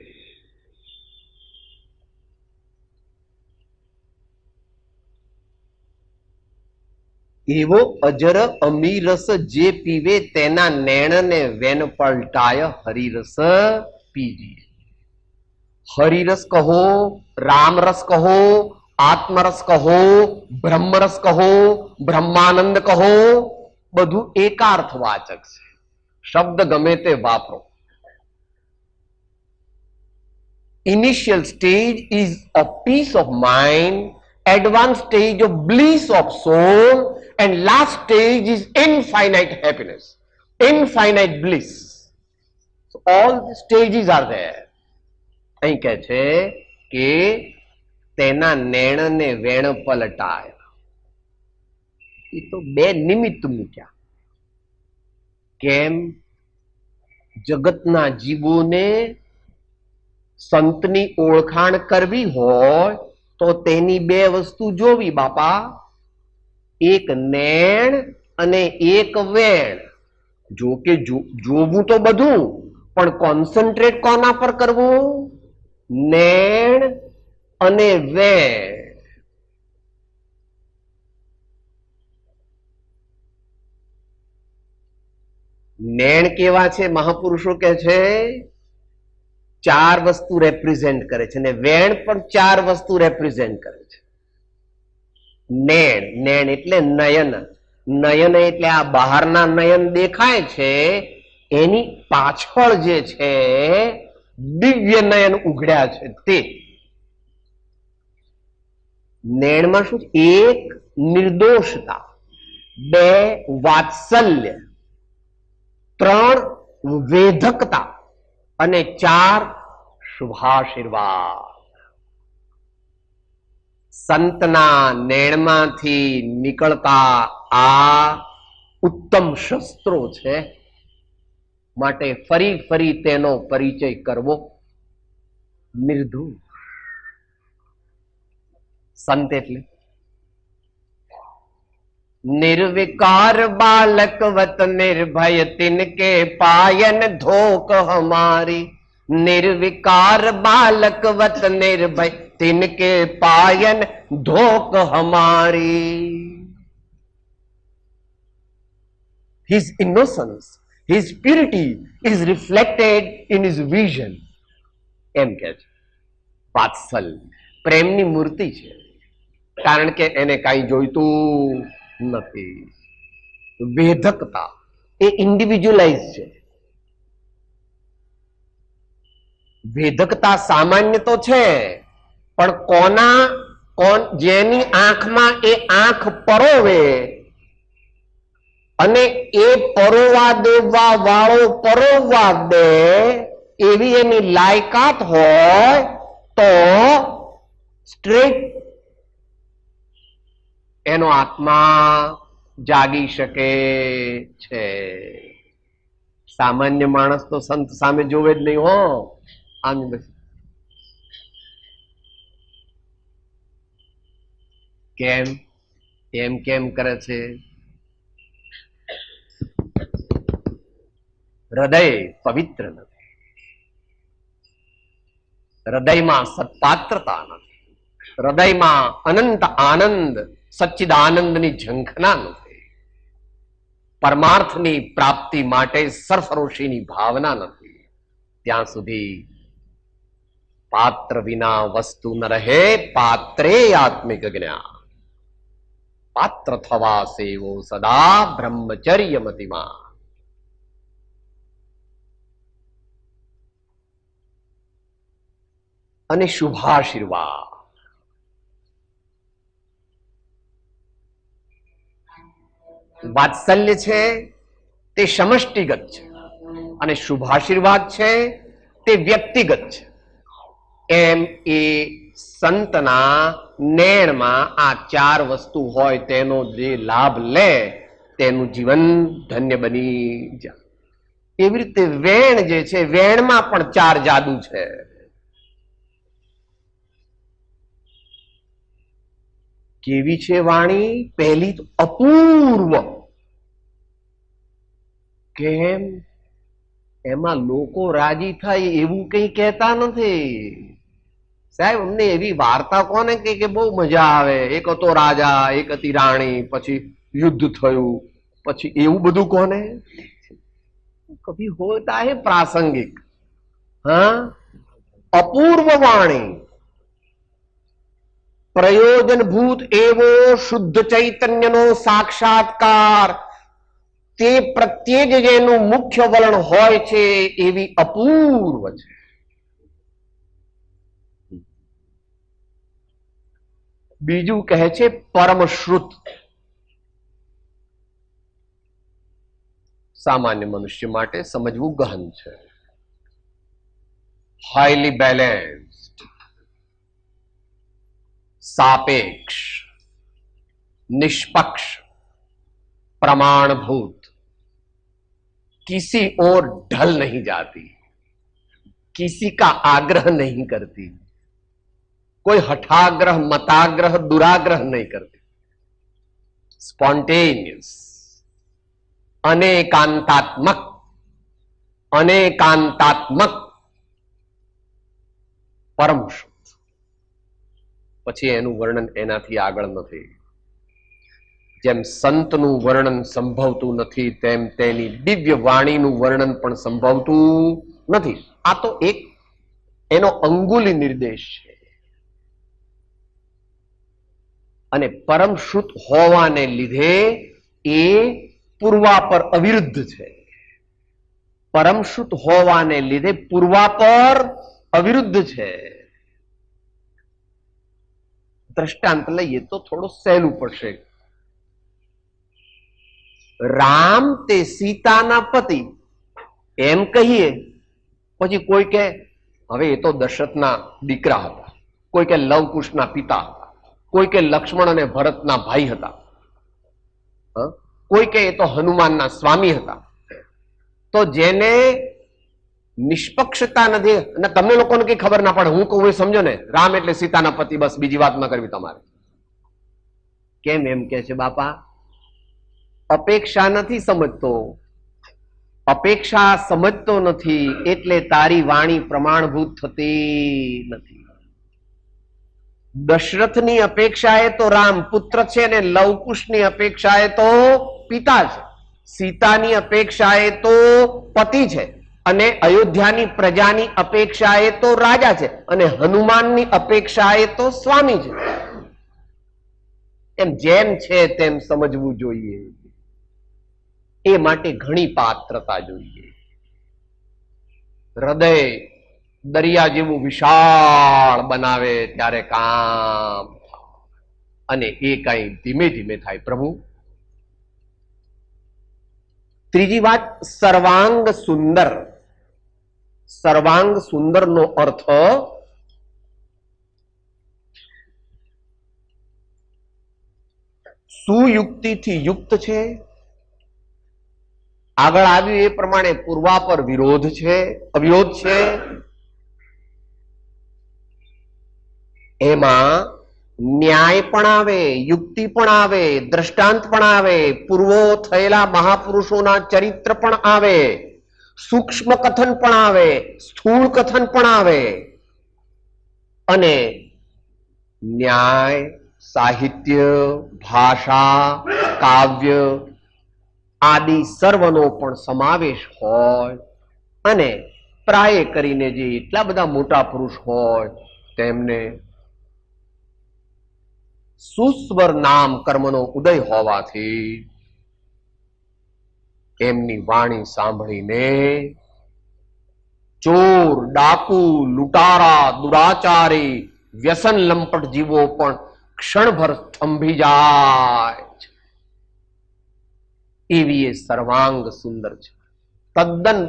एवो अजर अमीरस जे पीवे तेना नैण ने वेन पलटाय हरिरस पीजिए। हरिरस कहो, रामरस कहो, आत्मरस कहो, ब्रह्मरस कहो, ब्रह्मानंद कहो, બધું એકાર્થવાચક છે। શબ્દ ગમે તે વાપરો। Initial stage is a peace of mind, advanced stage of bliss of soul, and last stage is infinite happiness, infinite bliss. So all the stages are there. અહીં કહે છે કે તેના નેણને વેણ પલટાય। એ તો બે નિમિત્ત મૂક્યા। કેમ? જગતના જીવોને સંતની ઓળખાણ કરવી હોય તો તેની બે વસ્તુ જોવી બાપા, એક નેણ અને એક વેણ। જો કે જોવું તો બધું, પણ કોન્સન્ટ્રેટ કોના પર કરવું? નેણ અને વેણ. નેણ કેવા છે? મહાપુરુષો કે છે 4 વસ્તુ રેપ્રેઝેન્ટ કરે છે, અને વેણ પણ 4 વસ્તુ રેપ્રેઝેન્ટ કરે છે. નેણ, નેણ એટલે નયન. નયન એટલે આ બહારના નયન દેખાય છે, એની પાછળ જે છે દિવ્ય નયન ઉઘડ્યા છે તે. નેણમાં શું છે? 1 નિર્દોષતા, 2 વાત્સલ્ય, 3 વેધકતા અને 4 શુભાશીર્વાદ. સંતના નેણમાંથી નીકળતા આ ઉત્તમ શસ્ત્રો છે, માટે ફરી ફરી તેનો પરિચય કરવો. નિર્દોષ સંત એટલે निर्विकार बालकवत निर्भय तिनके पायन धोक हमारी. निर्विकार बालकवत निर्भय तिनके पायन धोक हमारी. His innocence, his purity is reflected in his vision. એમ કે છે વાત્સલ્ય પ્રેમની મૂર્તિ છે, કારણ કે એને કાંઈ જોઈતું નથી. વેધકતા એ ઇન્ડિવિજ્યુઅલાઇઝ છે. વેધકતા સામાન્ય તો છે, પણ જેની આંખમાં એ આંખ પરોવે અને એ પરોવા દેવા વાળો પરોવા દે એવી એની લાયકાત હોય તો સ્ટ્રેટ એનો આત્મા જાગી શકે છે. સામાન્ય માણસ તો સંત સામે જોવે જ નહીં. હો આમ કેમ એમ કેમ કરે છે? હૃદય પવિત્ર નથી, હૃદયમાં સત્પાત્રતા નથી, હૃદયમાં અનંત આનંદ સચ્ચિદાનંદની ઝંખના નથી, પરમાર્થની પ્રાપ્તિ માટે સરફરોશીની ભાવના નથી. ત્યાં સુધી પાત્ર વિના વસ્તુ ન રહે, પાત્રે આત્મિક જ્ઞાન. પાત્ર થવા સેવો સદા બ્રહ્મચર્ય મતિમાં. અને શુભાશીર્વાદ. વાત્સલ્ય છે તે સમષ્ટિગત છે અને શુભાશીર્વાદ છે તે વ્યક્તિગત છે. એમ એ સંતના નેણમાં આ 4 વસ્તુ હોય તેનો જે લાભ લે તેનું જીવન ધન્ય બની જાય. એવી રીતે વેણ જે છે, વેણમાં પણ 4 જાદુ છે. કેવી છે વાણી? પહેલી તો અપૂર્વ. કેમ? એમાં લોકો રાજી થાય એવું કઈ કહેતા નથી. સાહેબ અમને એવી વાર્તા કોને કે બહુ મજા આવે. એક હતો રાજા, એક હતી રાણી, પછી યુદ્ધ થયું, પછી એવું બધું કોને? કભી હોતા હે પ્રાસંગિક. હા, અપૂર્વ વાણી. પ્રયોજનભૂત એવો શુદ્ધ ચૈતન્યનો સાક્ષાત્કાર, તે પ્રત્યે જ જેનું મુખ્ય વલણ હોય છે એવી અપૂર્વ છે. બીજું કહે છે પરમશ્રુત. સામાન્ય મનુષ્ય માટે સમજવું ગહન છે. હાઈલી બેલેન્સ્ડ, सापेक्ष, निष्पक्ष, प्रमाणभूत, किसी ओर ढल नहीं जाती, किसी का आग्रह नहीं करती, कोई हठाग्रह मताग्रह दुराग्रह नहीं करती, स्पॉन्टेनियस, અનેકાંતાત્મક, અનેકાંતાત્મક પરમ શુદ્ધ. પછી એનું વર્ણન એનાથી આગળ નથી. જેમ સંતનું વર્ણન સંભવતું નથી, તેમ તેની દિવ્ય વાણીનું વર્ણન પણ સંભવતું નથી. આ તો એક એનો અંગુલી નિર્દેશ છે. અને પરમ શુદ્ધ હોવાને લીધે એ પૂર્વાપર અવિરુદ્ધ છે. પરમ શુદ્ધ હોવાને લીધે પૂર્વાપર અવિરુદ્ધ છે. દ્રષ્ટાંત લઈએ તો થોડું સહેલું પડશે. રામ તે સીતાના પતિ એમ કહીએ, પછી કોઈ કે હવે એ તો દશરથના દીકરા હતા, કોઈ કે લવકુશના પિતા હતા, કોઈ કે લક્ષ્મણ અને ભરતના ભાઈ હતા, કોઈ કે એ તો હનુમાનના સ્વામી હતા. તો જેને નિષ્પક્ષતા નથી, અને તમને લોકોને કઈ ખબર ના પડે, હું કહું એ સમજો ને, રામ એટલે સીતાના પતિ, બસ બીજી વાત ન કરવી તમારે. કેમ એમ કે છે બાપા? અપેક્ષા નથી સમજતો, અપેક્ષા સમજતો નથી એટલે તારી વાણી પ્રમાણભૂત થતી નથી. દશરથની અપેક્ષાએ તો રામ પુત્ર છે, ને લવકુશની અપેક્ષાએ તો પિતા છે. સીતાની અપેક્ષાએ તો પતિ છે, અને અયોધ્યાની પ્રજાની અપેક્ષાએ તો રાજા છે, અને હનુમાનની અપેક્ષાએ તો સ્વામી છે. એમ જેમ છે તેમ સમજવું જોઈએ. એ માટે ઘણી પાત્રતા જોઈએ. હૃદય દરિયા જેવું વિશાળ બનાવે ત્યારે કામ થાય. અને એ કઈ ધીમે ધીમે થાય. પ્રભુ, ત્રીજી વાત, સર્વાંગ સુંદર. સર્વાંગ સુંદર નો અર્થ સુયુક્તિથી યુક્ત છે. આગળ આવ્યું એ પ્રમાણે પૂર્વાપર વિરોધ છે, અવિરોધ છે. એમાં ન્યાય પણ આવે, યુક્તિ પણ આવે, દ્રષ્ટાંત પણ આવે, પૂર્વો થયેલા મહાપુરુષોના ચરિત્ર પણ આવે, સૂક્ષ્મ કથન પણ આવે, સ્થૂળ કથન પણ આવે. અને ન્યાય, સાહિત્ય, ભાષા, કાવ્ય આદિ સર્વનો પણ સમાવેશ હોય. અને પ્રાય કરીને જે એટલા બધા મોટા પુરુષ હોય તેમને સુસ્વર નામ કર્મનો ઉદય હોવાથી એમની વાણી સાંભળીને ચોર, ડાકુ, લૂંટારા, દુરાચારી, વ્યસન લંપટ જીવો પણ ક્ષણભર સ્તંભી જાય. એવી એ સર્વાંગ સુંદર છે. તદ્દન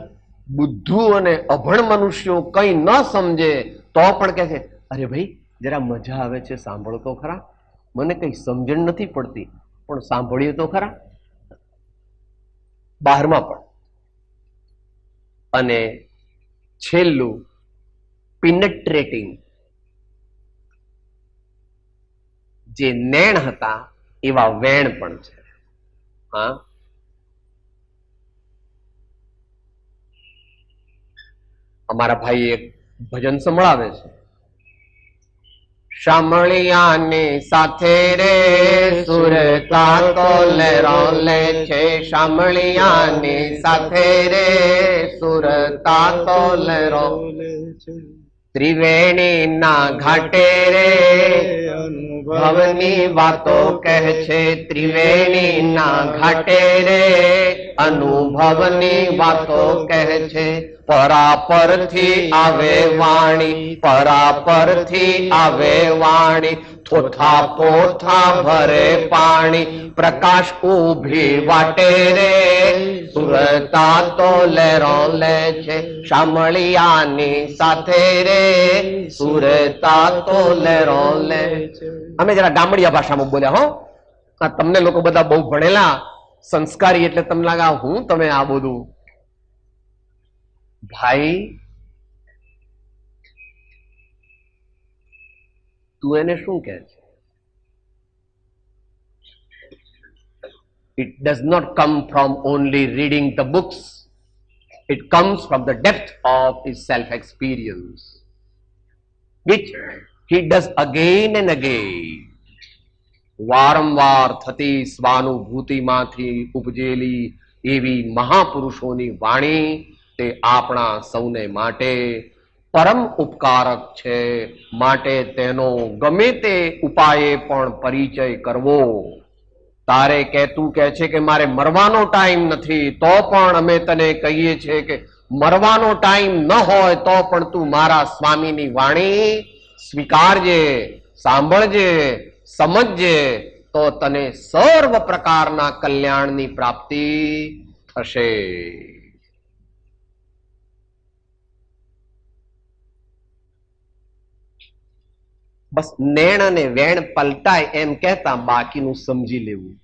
બુદ્ધુ અને અભણ મનુષ્યો કઈ ન સમજે તો પણ કહે છે, અરે ભાઈ જરા મજા આવે છે, સાંભળો તો ખરા, મને કઈ સમજણ નથી પડતી પણ સાંભળીએ તો ખરા. બહારમાં પણ. અને છેલ્લું પિનેટ્રેટિંગ. જે નેણ હતા એવા વેણ પણ છે. હા, અમારા ભાઈ એક ભજન સંભળાવે છે. શામળિયાની સાથે રે સુરતા તો લેરોલે છે, શામળિયાની સાથે રે સુરતા તો લેરોલે છે, ત્રિવેણી ના ઘાટે રે અનુભવની વાતો કહે છે, ત્રિવેણી ના ઘાટે રે અનુભવની વાતો કહે છે. પરાપરથી આવે વાણી, પરાપરથી આવે વાણી, થોથા પોથા ભરે પાણી, પ્રકાશ ઉભી વાટે રે સુરતા તો લેરો લે છે, શામળિયાની સાથે રે સુરતા તો લેરો લે છે. અમે જરા ગામડિયા ભાષામાં બોલ્યા હો. તમને લોકો બધા બહુ ભણેલા સંસ્કારી એટલે તમને લાગે હું તમે આ બધું. ભાઈ તું એને શું કહે છે? It does not come from only reading the books. It comes from the depth of his self-experience, which he does again and again. વારંવાર થતી સ્વાનુભૂતિમાંથી ઉપજેલી એવી મહાપુરુષોની વાણી તે આપણા સૌને માટે પરમ ઉપકારક છે. માટે તેનો ગમે તે ઉપાયે પણ પરિચય કરવો. તારે કે તું કહે છે કે મારે મરવાનો ટાઈમ નથી, તો પણ અમે તને કહીએ છીએ કે મરવાનો ટાઈમ ન હોય તો પણ તું મારા સ્વામીની વાણી સ્વીકારજે, સાંભળજે, સમજજે, તો તને સર્વ પ્રકારના કલ્યાણની પ્રાપ્તિ થશે. બસ નેણ અને વેણ પલટાય એમ કહેતા બાકીનું સમજી લેવું.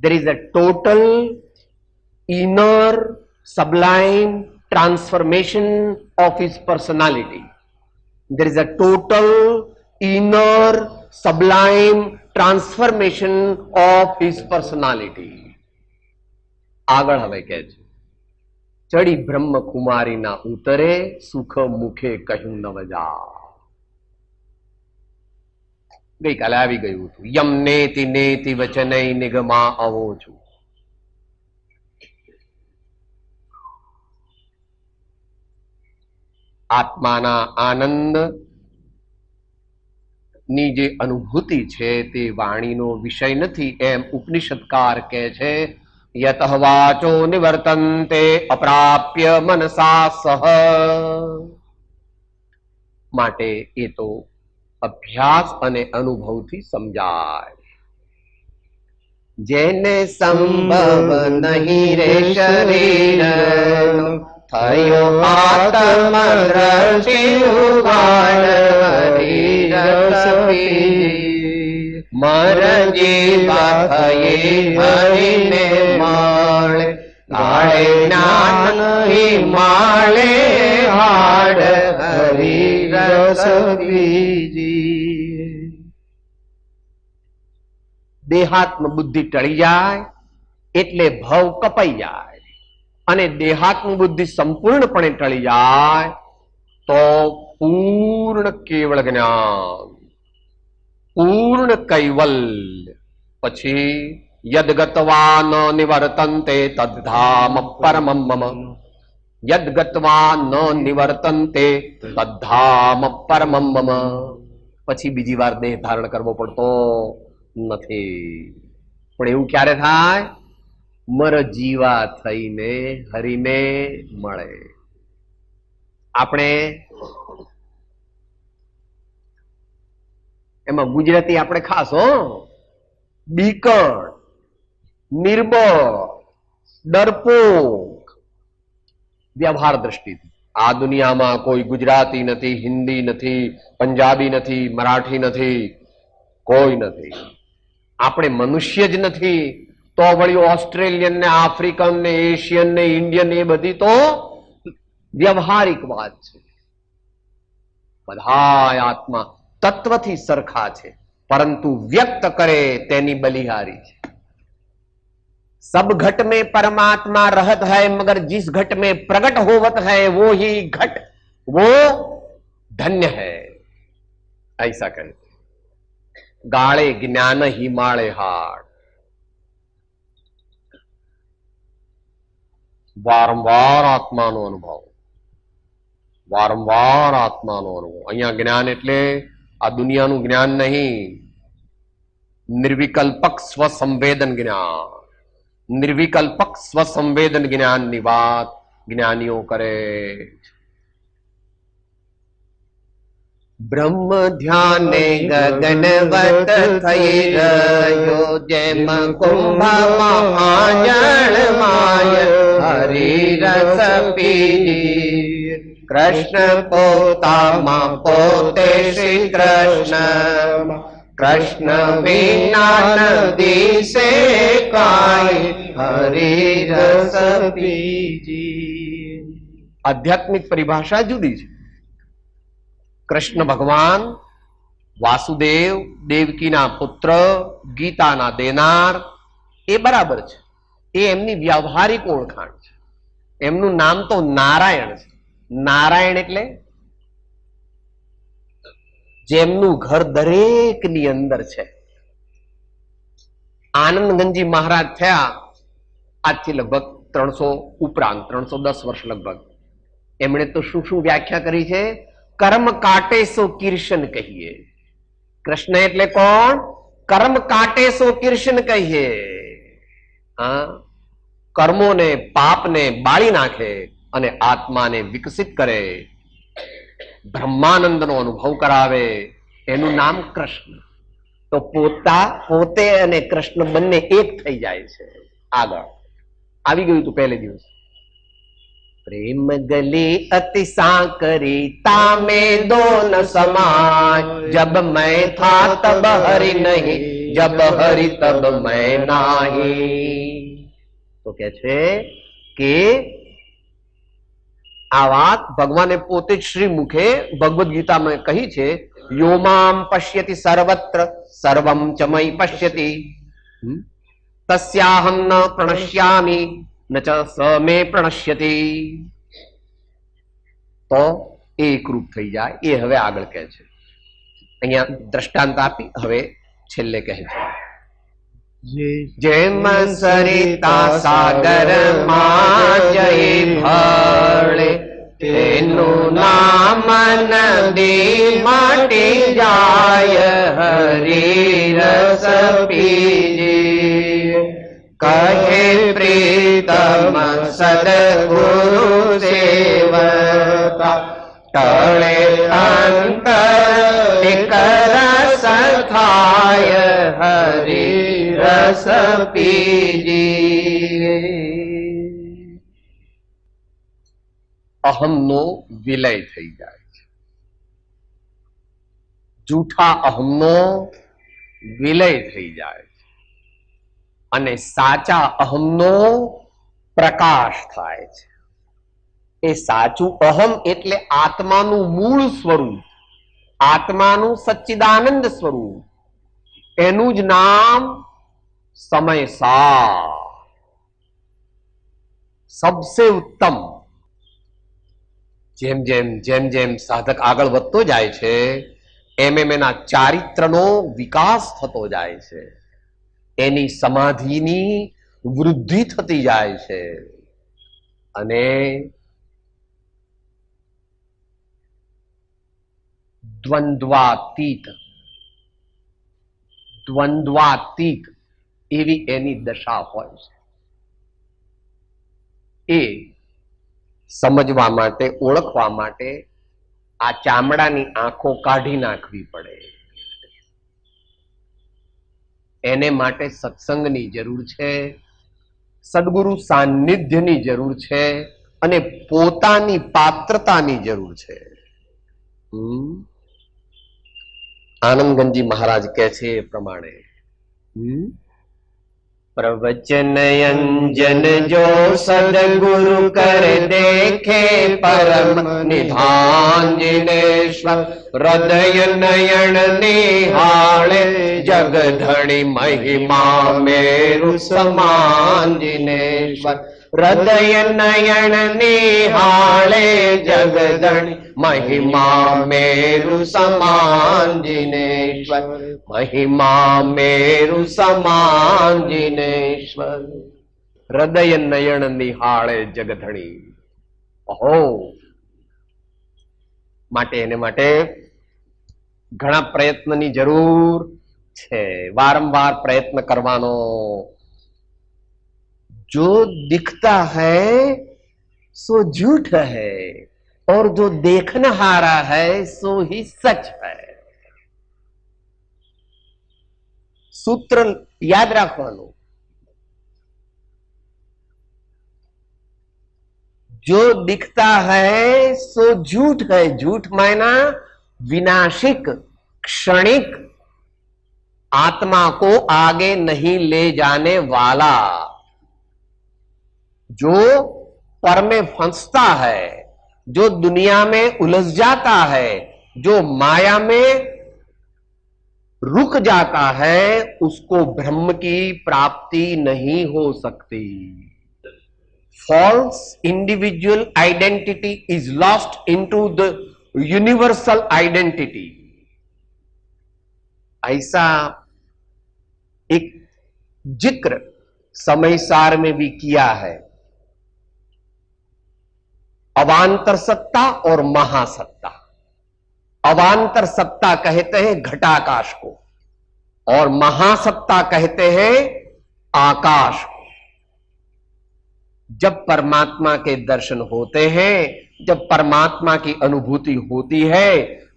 There is a total inner sublime transformation of his personality. There is a total inner sublime transformation of his personality. આગળ હવે કહે છે, ચડી બ્રહ્મકુમારીના ઉતરે સુખ મુખે કહ્યું નવજા. ગઈકાલે આવી ગયું હતું. યમ નેતિ નેતિ વચનૈ નિગમા આવો છું. આત્માના આનંદ ની જે અનુભૂતિ છે તે વાણીનો વિષય નથી એમ ઉપનિષદકાર કહે છે. યતઃ વાચો નિવર્તન્તે અપ્રાપ્ય મનસા સહ. માટે એ તો અભ્યાસ અને અનુભવથી સમજાય. જેને સંભવ નહીં રે શરીરનો, થયો આત્મ દ્રષ્ટિ ઉગાડ હરિરસ પી. મર જીવા થયે હરિને માળે, ગાળે જ્ઞાન હિમાળે હાડ હરિરસ પીજી. દેહાત્મ બુદ્ધિ ટળી જાય એટલે ભવ કપાઈ જાય, અને દેહાત્મ બુદ્ધિ સંપૂર્ણપણે ટળી જાય તો પૂર્ણ કેવળ જ્ઞાન, પૂર્ણ કૈવલ્ય. પછી યદગત્વા ન નિવર્તન્તે તદ્ધામ પરમમ મમ. યદગત્વા ન નિવર્તન્તે તદ્ધામ પરમમ મમ. પછી બીજી વાર દેહ ધારણ કરવો પડતો નથી. પણ એવું ક્યારે થાય? મર જીવા થઈને હરિને મળે. આપણે એમાં ગુજરાતી આપણે ખાસ બીકણ, નિર્બળ, ડરપોક વ્યવહાર દ્રષ્ટિથી. આ દુનિયામાં કોઈ ગુજરાતી નથી, હિન્દી નથી, પંજાબી નથી, મરાઠી નથી, કોઈ નથી. આપણે મનુષ્ય જ નથી તો વળી ઓસ્ટ્રેલિયન ને આફ્રિકન ને એશિયન ને ઇન્ડિયન એ બધી તો વ્યવહારિક વાત છે. બધા આત્મા તત્વથી સરખા છે, परंतु व्यक्त करे तेनी बलिहारी है। सब घट में परमात्मा रहत है, मगर जिस घट में प्रकट होवत है वो ही घट वो धन्य है, ऐसा कहते। गाळे ज्ञान हिमालय हाड़। वारंवार आत्मानो अनुभव, वारंवार आत्मानो अनुभव। अहींया ज्ञान एटले आ दुनियानुं ज्ञान नहीं, निर्विकल्पक स्वसंवेदन ज्ञान, निर्विकल्पक स्वसंवेदन ज्ञान नी बात ज्ञानीओ करे। ब्रह्म ध्याने गगनवत थई रह्यो, जेम कुंभ महाजल माय हरि रस पीजी। कृष्ण पोता मां पोते श्री कृष्ण, कृष्ण बिना नदी से काई हरि रस पीजी। आध्यात्मिक परिभाषा जुदी है। कृष्ण भगवान वासुदेव देवकी ना पुत्र, गीता ना देनार, એ બરાબર છે, એ એમની વ્યવહારિક ઓળખાણ છે. એમનું નામ તો નારાયણ છે. નારાયણ એટલે જેમનું ઘર દરેકની અંદર છે. આનંદગંજી મહારાજ થયા આજથી લગભગ 300 ઉપરાંત, 310 વર્ષ લગભગ. એમણે તો શું શું વ્યાખ્યા કરી છે? કર્મ કાટે સો કિર્શન કહીએ. કૃષ્ણ એટલે કોણ? કર્મ કાટે સો કિર્શન કહીએ. હા, કર્મોને પાપને બાળી નાખે અને આત્માને વિકસિત કરે, બ્રહ્માનંદનો અનુભવ કરાવે, એનું નામ કૃષ્ણ. તો પોતે અને કૃષ્ણ બંને એક થઈ જાય છે. આગળ આવી ગયું તું પહેલે દિવસ. પ્રેમ ગલી અતિ સાંકરી તામે દોન સમાય, જબ मैं था तब हरि नहीं, जब हरि तब मैं नहीं. તો કે છે કે આ વાત ભગવાને પોતે જ શ્રી મુખે ભગવદ ગીતામાં કહી છે. યો મામ પશ્યતિ સર્વત્ર સર્વમ ચ મયि પશ્યતિ તસ્યાહમ ન પ્રણશ્યામિ ન ચ સ મે પ્રણશ્યતિ. તો એ એકરૂપ થઈ જાય. એ હવે આગળ કહે છે. અહીંયા દ્રષ્ટાંત આપી હવે છેલ્લે કહે છે, જેમ સરિતા સાગર માં જય ભળે, તેનું નામ નદી માટી જાય, હરી રસ પીજે. કહે પ્રીતમ સદગુરુ સેવકા, ટળે અંતર એક રસ થાય, હરી રસ પીજે. અહમનો વિલય થઈ જાય છે. જૂઠા અહમનો વિલય થઈ જાય છે અને સાચા અહમનો પ્રકાશ થાય છે. એ સાચું અહમ એટલે આત્માનું મૂળ સ્વરૂપ, આત્માનું સચ્ચિદાનંદ સ્વરૂપ. એનું જ નામ સમય સા, સબસે ઉત્તમ. જેમ જેમ જેમ જેમ સાધક આગળ વધતો જાય છે એમ એમ એના ચારિત્રનો વિકાસ થતો જાય છે, એની સમાધિની વૃદ્ધિ થતી જાય છે અને દ્વંદ્વાતીત એવી એની દશા હોય છે. એ સમજવા માટે, ઓળખવા માટે આ ચામડાની આંખો કાઢી નાખવી પડે. એને માટે સત્સંગની જરૂર છે, સદગુરુ સાનિધ્યની જરૂર છે અને પોતાની પાત્રતાની જરૂર છે. આનંદગંજી મહારાજ કહે છે એ પ્રમાણે, प्रवचन अंजन जो सदगुरु कर देखे परम निधान जिनेश्वर हृदय नयन निहाळे जगधणी महिमा मेरु समान जिनेश्वर हृदय नयन निहाळे जगधणी महिमा मेरु समान जिनेश्वर महिमा मेरु समान जिनेश्वर हृदय नयन निहाळे जगधणी. ઓહો, માટે એને માટે ઘણા પ્રયત્નની જરૂર છે, વારંવાર પ્રયત્ન કરવાનો. जो दिखता है सो झूठ है और जो देखनहारा है सो ही सच है. सूत्र याद રાખવાનું. जो दिखता है सो झूठ है. झूठ मायना विनाशिक, क्षणिक, आत्मा को आगे नहीं ले जाने वाला. जो पर में फंसता है, जो दुनिया में उलझ जाता है, जो माया में रुक जाता है उसको ब्रह्म की प्राप्ति नहीं हो सकती। False individual identity is lost into the universal identity. ऐसा एक जिक्र समय सार में भी किया है, अवांतर सत्ता और महासत्ता। अवांतर सत्ता कहते हैं घटाकाश को और महासत्ता कहते हैं आकाश को। जब परमात्मा के दर्शन होते हैं, जब परमात्मा की अनुभूति होती है,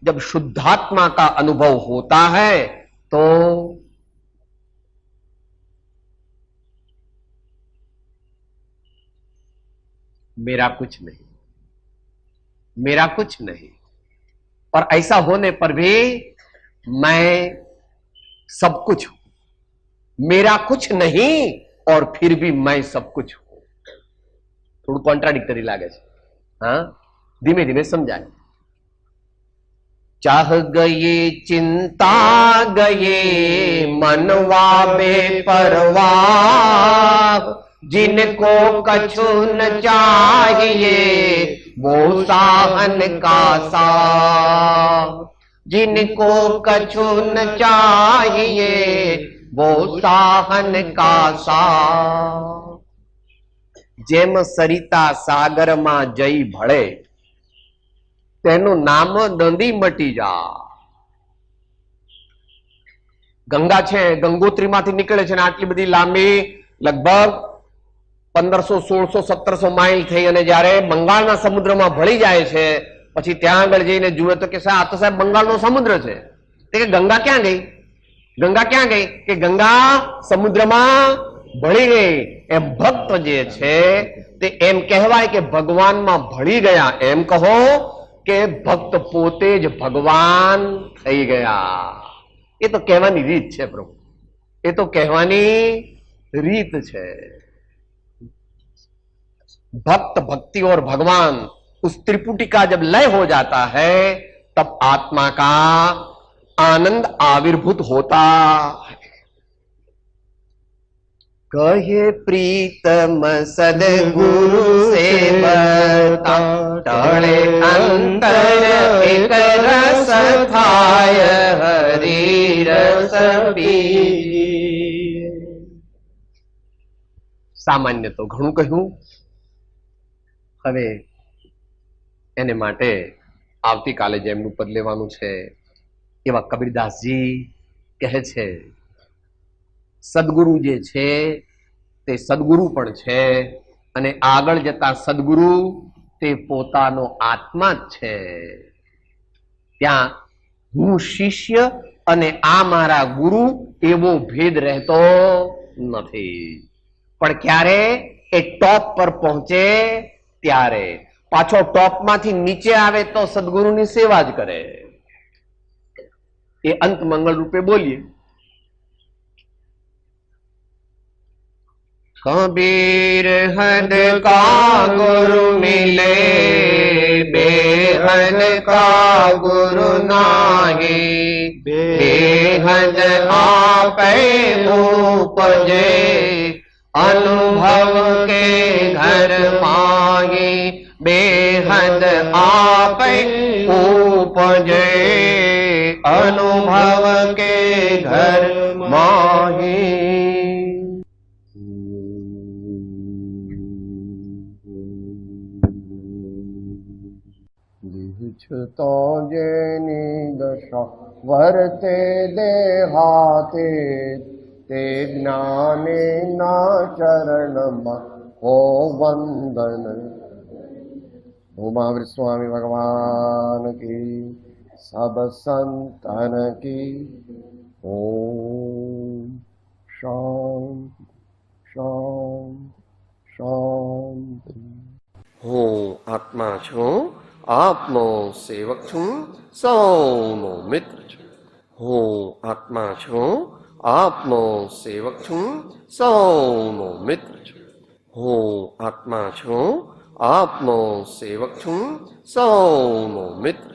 जब शुद्धात्मा का अनुभव होता है, तो मेरा कुछ नहीं, मेरा कुछ नहीं। और ऐसा होने पर भी मैं सब कुछ हूं, मेरा कुछ नहीं और फिर भी मैं सब कुछ हूं। थोड़ा कॉन्ट्राडिक्टरी लागे छे, हाँ, धीमे धीमे समझाए। चाह गए चिंता गए मनवा बेपरवाह, जिनको कछु न चाहिए वो साहन का साह, जिनको कछु न चाहिए वो साहन का साह। જેમ સરિતા સાગરમાં જઈ ભળે તેનું નામ દંડી મટી જા। ગંગા છે, ગંગોત્રીમાંથી નીકળે છે ને આટલી બધી લાંબી લગભગ 1500, 1600, 1700 માઇલ થઈ અને જ્યારે બંગાળના સમુદ્રમાં ભળી જાય છે પછી ત્યાં આગળ જઈને જુએ તો કે આ તો સાહેબ બંગાળનો સમુદ્ર છે। તે કે ગંગા ક્યાં ગઈ, ગંગા ક્યાં ગઈ? કે ગંગા સમુદ્રમાં ભળી ગઈ। એમ ભક્ત જે છે તે એમ કહેવાય કે ભગવાનમાં ભળી ગયા, એમ કહો કે ભક્ત પોતે જ ભગવાન થઈ ગયા। એ તો કહેવાની રીત છે પ્રભુ, એ તો કહેવાની રીત છે। भक्त भक्ति और भगवान उस त्रिपुटी का जब लय हो जाता है तब आत्मा का आनंद आविर्भूत होता है। कहे प्रीतम सदगुरु से बता, टळे अंतर एक रस थाय हरि रस पीजे। सामान्य तो घणું કહ્યું, હવે એને માટે આવતીકાલે જે એમનું પદ લેવાનું છે એવા કબીરદાસજી કહે છે સદગુરુ જે છે તે સદગુરુ પણ છે અને આગળ જતા સદગુરુ તે પોતાનો આત્મા જ છે। ત્યાં હું શિષ્ય અને આ મારા ગુરુ એવો ભેદ રહેતો નથી, પણ ક્યારે એ ટોપ પર પહોંચે ત્યારે। પાછો ટોપમાંથી નીચે આવે તો સદગુરુની સેવા જ કરે। એ અંત મંગળ રૂપે બોલીએ। कबीर हद का गुरु मिले, बेहद का गुरु नाही, बेहद आपे उपजे, अनुभव के घर माही, बेहद आपे उपजे, अनुभव के घर माही। तो जेनी दशा वर्ते देहाते, ते ज्ञाने ना चरण हो वंदन। उमा स्वामी भगवान की, सब संतन की। ओम शांति शांति शांति। હું આત્મા છું, આપનો સેવક છું, સૌનો મિત્ર છું। હું આત્મા છું, આપનો સેવક છું, સૌનો મિત્ર છું। હું આત્મા છું, આપનો સેવક છું, સૌનો મિત્ર